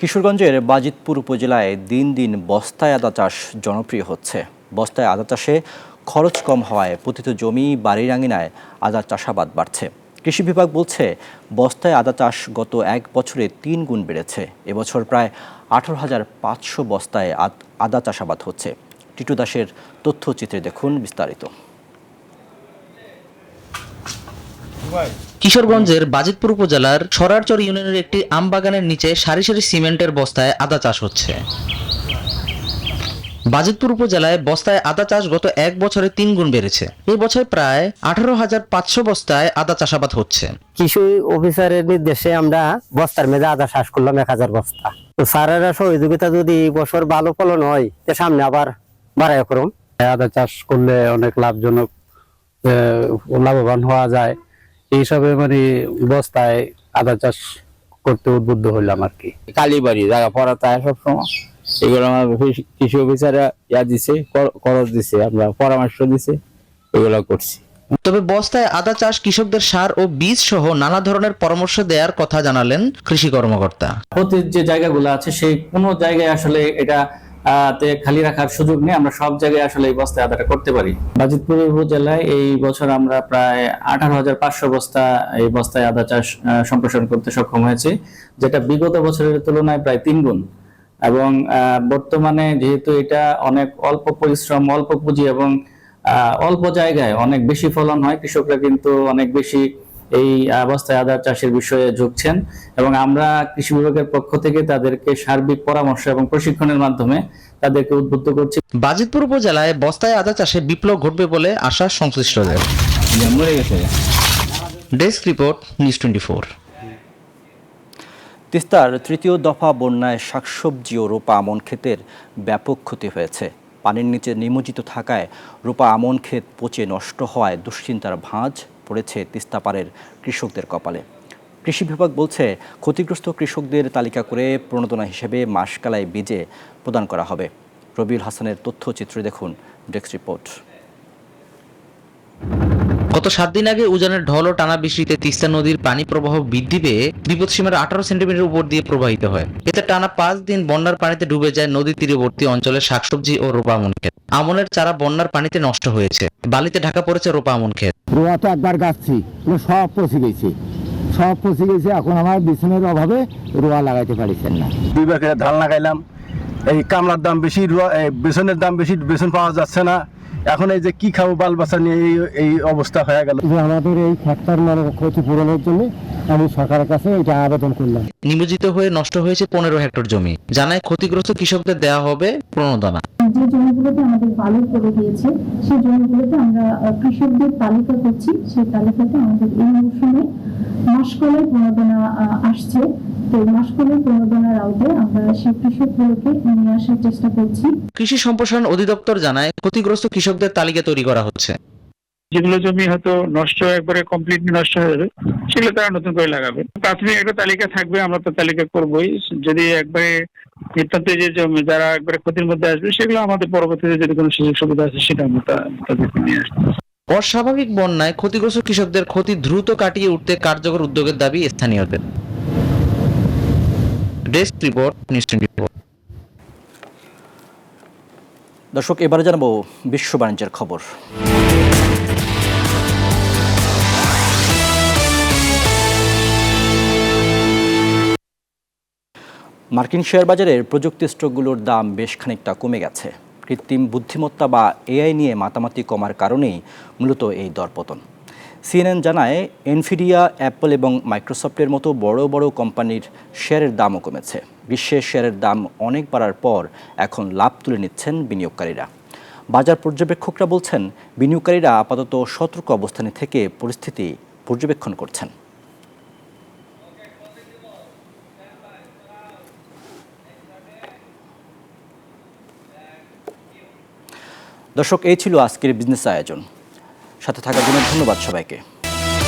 কিশোরগঞ্জের বাজিতপুর উপজেলায় দিন দিন বস্তায় আদা চাষ জনপ্রিয় হচ্ছে। বস্তায় আদা চাষে খরচ কম হওয়ায় পতিত জমি, বাড়ির আঙিনায় আদা চাষাবাদ বাড়ছে। কৃষি বিভাগ বলছে বস্তায় আদা চাষ গত 1 বছরে 3 গুণ বেড়েছে। এবছর প্রায় 18,500 বস্তায় আদা চাষাবাদ হচ্ছে। টিটু দাসের তথ্যচিত্রে দেখুন বিস্তারিত। কিশোরগঞ্জের বাজিতপুর উপজেলার সরারচর ইউনিয়নের একটি আম বাগানের নিচে সারি সারি সিমেন্টের বস্তায় আদা চাষ হচ্ছে। বাজিতপুর উপজেলায় বস্তায় আদা চাষ গত 1 বছরে 3 গুণ বেড়েছে। এই বছর প্রায় 18,500 বস্তায় আদা চাষাবাদ হচ্ছে। কৃষি অফিসারের নির্দেশে আমরা বস্তার মেঝে আদা চাষ করলাম 1000 বস্তা। তো স্যারেরা সহযোগিতা যদি বছর ভালো ফলন হয় তো সামনে আবার বাড়ায় করুন। আদা চাষ করলে অনেক লাভজনক, লাভবান হওয়া যায়। এই হিসাবে বস্তায় আদা চাষ করতে উদ্বুদ্ধ হইলাম আর কি। কালীবাড়ি জায়গা পড়া তাই সবসময় এগুলো আমার কৃষি অফিসাররা দিছে, খরচ দিছে, আমরা পরামর্শ দিছে, এগুলো করছি। তবে বস্তায় আদা চাষ কৃষকদের সার ও বীজ সহ নানা ধরনের পরামর্শ দেওয়ার কথা জানালেন কৃষি কর্মকর্তা। ক্ষতির যে জায়গাগুলো আছে সেই কোনো জায়গায় আসলে এটা খালি রাখার সুযোগ নেই। আমরা সব জায়গায় আসলে এই বস্তায় আদাটা করতে পারি। বাজিতপুর উপজেলায় এই বছর আমরা প্রায় 18,500 বস্তা এই বস্তায় আদা চাষ সম্প্রসারণ করতে সক্ষম হয়েছে, যেটা বিগত বছরের তুলনায় প্রায় 3 গুণ। এবং বর্তমানে যেহেতু এটা অনেক অল্প পরিশ্রম, অল্প পুঁজি এবং অল্প জায়গায় অনেক বেশি ফলন হয়, কৃষকরা কিন্তু অনেক বেশি এই বস্তায় আদা চাষের বিষয়ে ঝুঁকছেন এবং আমরা কৃষি বিভাগের পক্ষ থেকে তাদেরকে সার্বিক পরামর্শ এবং প্রশিক্ষণের মাধ্যমে তাদেরকে উদ্বুদ্ধ করছি। বাজিতপুর উপজেলায় বস্তায় আদা চাষে বিপ্লব ঘটবে বলে আশা সংশ্লিষ্টদের। Desk report, news 24। তিস্তার 3য় দফা বন্যায় শাকসবজি ও রোপা আমন ক্ষেতের ব্যাপক ক্ষতি হয়েছে। পানির নিচে নিমজ্জিত থাকায় রোপা আমন ক্ষেত পচে নষ্ট হওয়ায় দুশ্চিন্তার ভাঁজ পড়েছে তিস্তাপাড়ের কৃষকদের কপালে। কৃষি বিভাগ বলছে ক্ষতিগ্রস্ত কৃষকদের তালিকা করে প্রণোদনা হিসেবে মাসকালাই বীজে প্রদান করা হবে। রবিউল হাসানের তথ্যচিত্র দেখুন ডেস্ক রিপোর্ট। গত 7 দিন আগে উজানের ঢল ও টানা বৃষ্টিতে তিস্তা নদীর পানি প্রবাহ বৃদ্ধি পেয়ে বিপদসীমার 18 সেন্টিমিটার উপর দিয়ে প্রবাহিত হয়। এতে টানা 5 দিন বন্যার পানিতে ডুবে যায় নদী তীরবর্তী অঞ্চলের শাকসবজি ও রোপা আমন ক্ষেত। আমনের চারা বন্যার পানিতে নষ্ট হয়েছে, বালিতে ঢাকা পড়েছে রোপা আমন ক্ষেত। রোয়া তো একবার গাছছি, সব পচে গেছে। এখন আমার বিছনের অভাবে রোয়া লাগাইতে পারছেন না। 2 বার ধান লাগাইলাম, এই কামলার দাম বেশি, বেসনের দাম বেশি, বেসন পাওয়া যাচ্ছে না। এখন এই যে কি খাবো বাল বাচ্চা নিয়ে এই অবস্থা হয়ে গেল। আমাদের এই ক্ষেতটার ক্ষতিপূরণের জন্য আমি সরকারের কাছে এটা আবেদন করলাম। নিমজ্জিত হয়ে নষ্ট হয়েছে 15 হেক্টর জমি। জানায় ক্ষতিগ্রস্ত কৃষকদের দেওয়া হবে প্রণোদনা। যে জমিগুলোতে আমাদের বালু পড়ে গিয়েছে সেই জমিগুলোতে আমরা কৃষকদের তালিকা করছি। সেই তালিকাতে আমাদের এই মৌসুমে মাসকলাই প্রণোদনা আসছে তো মাসকলের প্রণোদনার আওতায় আমরা সেই কৃষকগুলোকে নিয়ে আসার চেষ্টা করছি। কৃষি সম্প্রসারণ অধিদপ্তর জানায় ক্ষতিগ্রস্ত কৃষকদের তালিকা তৈরি করা হচ্ছে। যেগুলো জমি হয়তো নষ্ট একবারে কমপ্লিটলি নষ্ট হয়ে যাবে সেগুলো তারা নতুন করে লাগাবে। প্রাথমিক একটা তালিকা থাকবে, আমরা তো তালিকা করবোই। যদি একবারে নিতান্ত যে জমি যারা একবারে ক্ষতির মধ্যে আসবে সেগুলো আমাদের পরবর্তীতে যদি কোনো সুযোগ সুবিধা আছে সেটা আমরা তাদেরকে নিয়ে আসবো। অস্বাভাবিক বন্যায় ক্ষতিগ্রস্ত কৃষকদের ক্ষতি দ্রুত কাটিয়ে উঠতে কার্যকর উদ্যোগের দাবি স্থানীয়দের। Desk report, news 24। দর্শক, এবারে জানাবো বিশ্ব বাণিজ্যের খবর। মার্কিন শেয়ার বাজারের প্রযুক্তি স্টকগুলোর দাম বেশ খানিকটা কমে গেছে। কৃত্রিম বুদ্ধিমত্তা বা এআই নিয়ে মাতামাতি কমার কারণেই মূলত এই দরপতন। সিএনএন জানায় এনভিডিয়া, অ্যাপল এবং মাইক্রোসফটের মতো বড় বড় কোম্পানির শেয়ারের দামও কমেছে। বিশ্বের শেয়ারের দাম অনেক বাড়ার পর এখন লাভ তুলে নিচ্ছেন বিনিয়োগকারীরা। বাজার পর্যবেক্ষকরা বলছেন, বিনিয়োগকারীরা আপাতত সতর্ক অবস্থানে থেকে পরিস্থিতি পর্যবেক্ষণ করছেন। দর্শক, এই ছিল আজকের বিজনেস আয়োজন। সাথে থাকার জন্য ধন্যবাদ সবাইকে।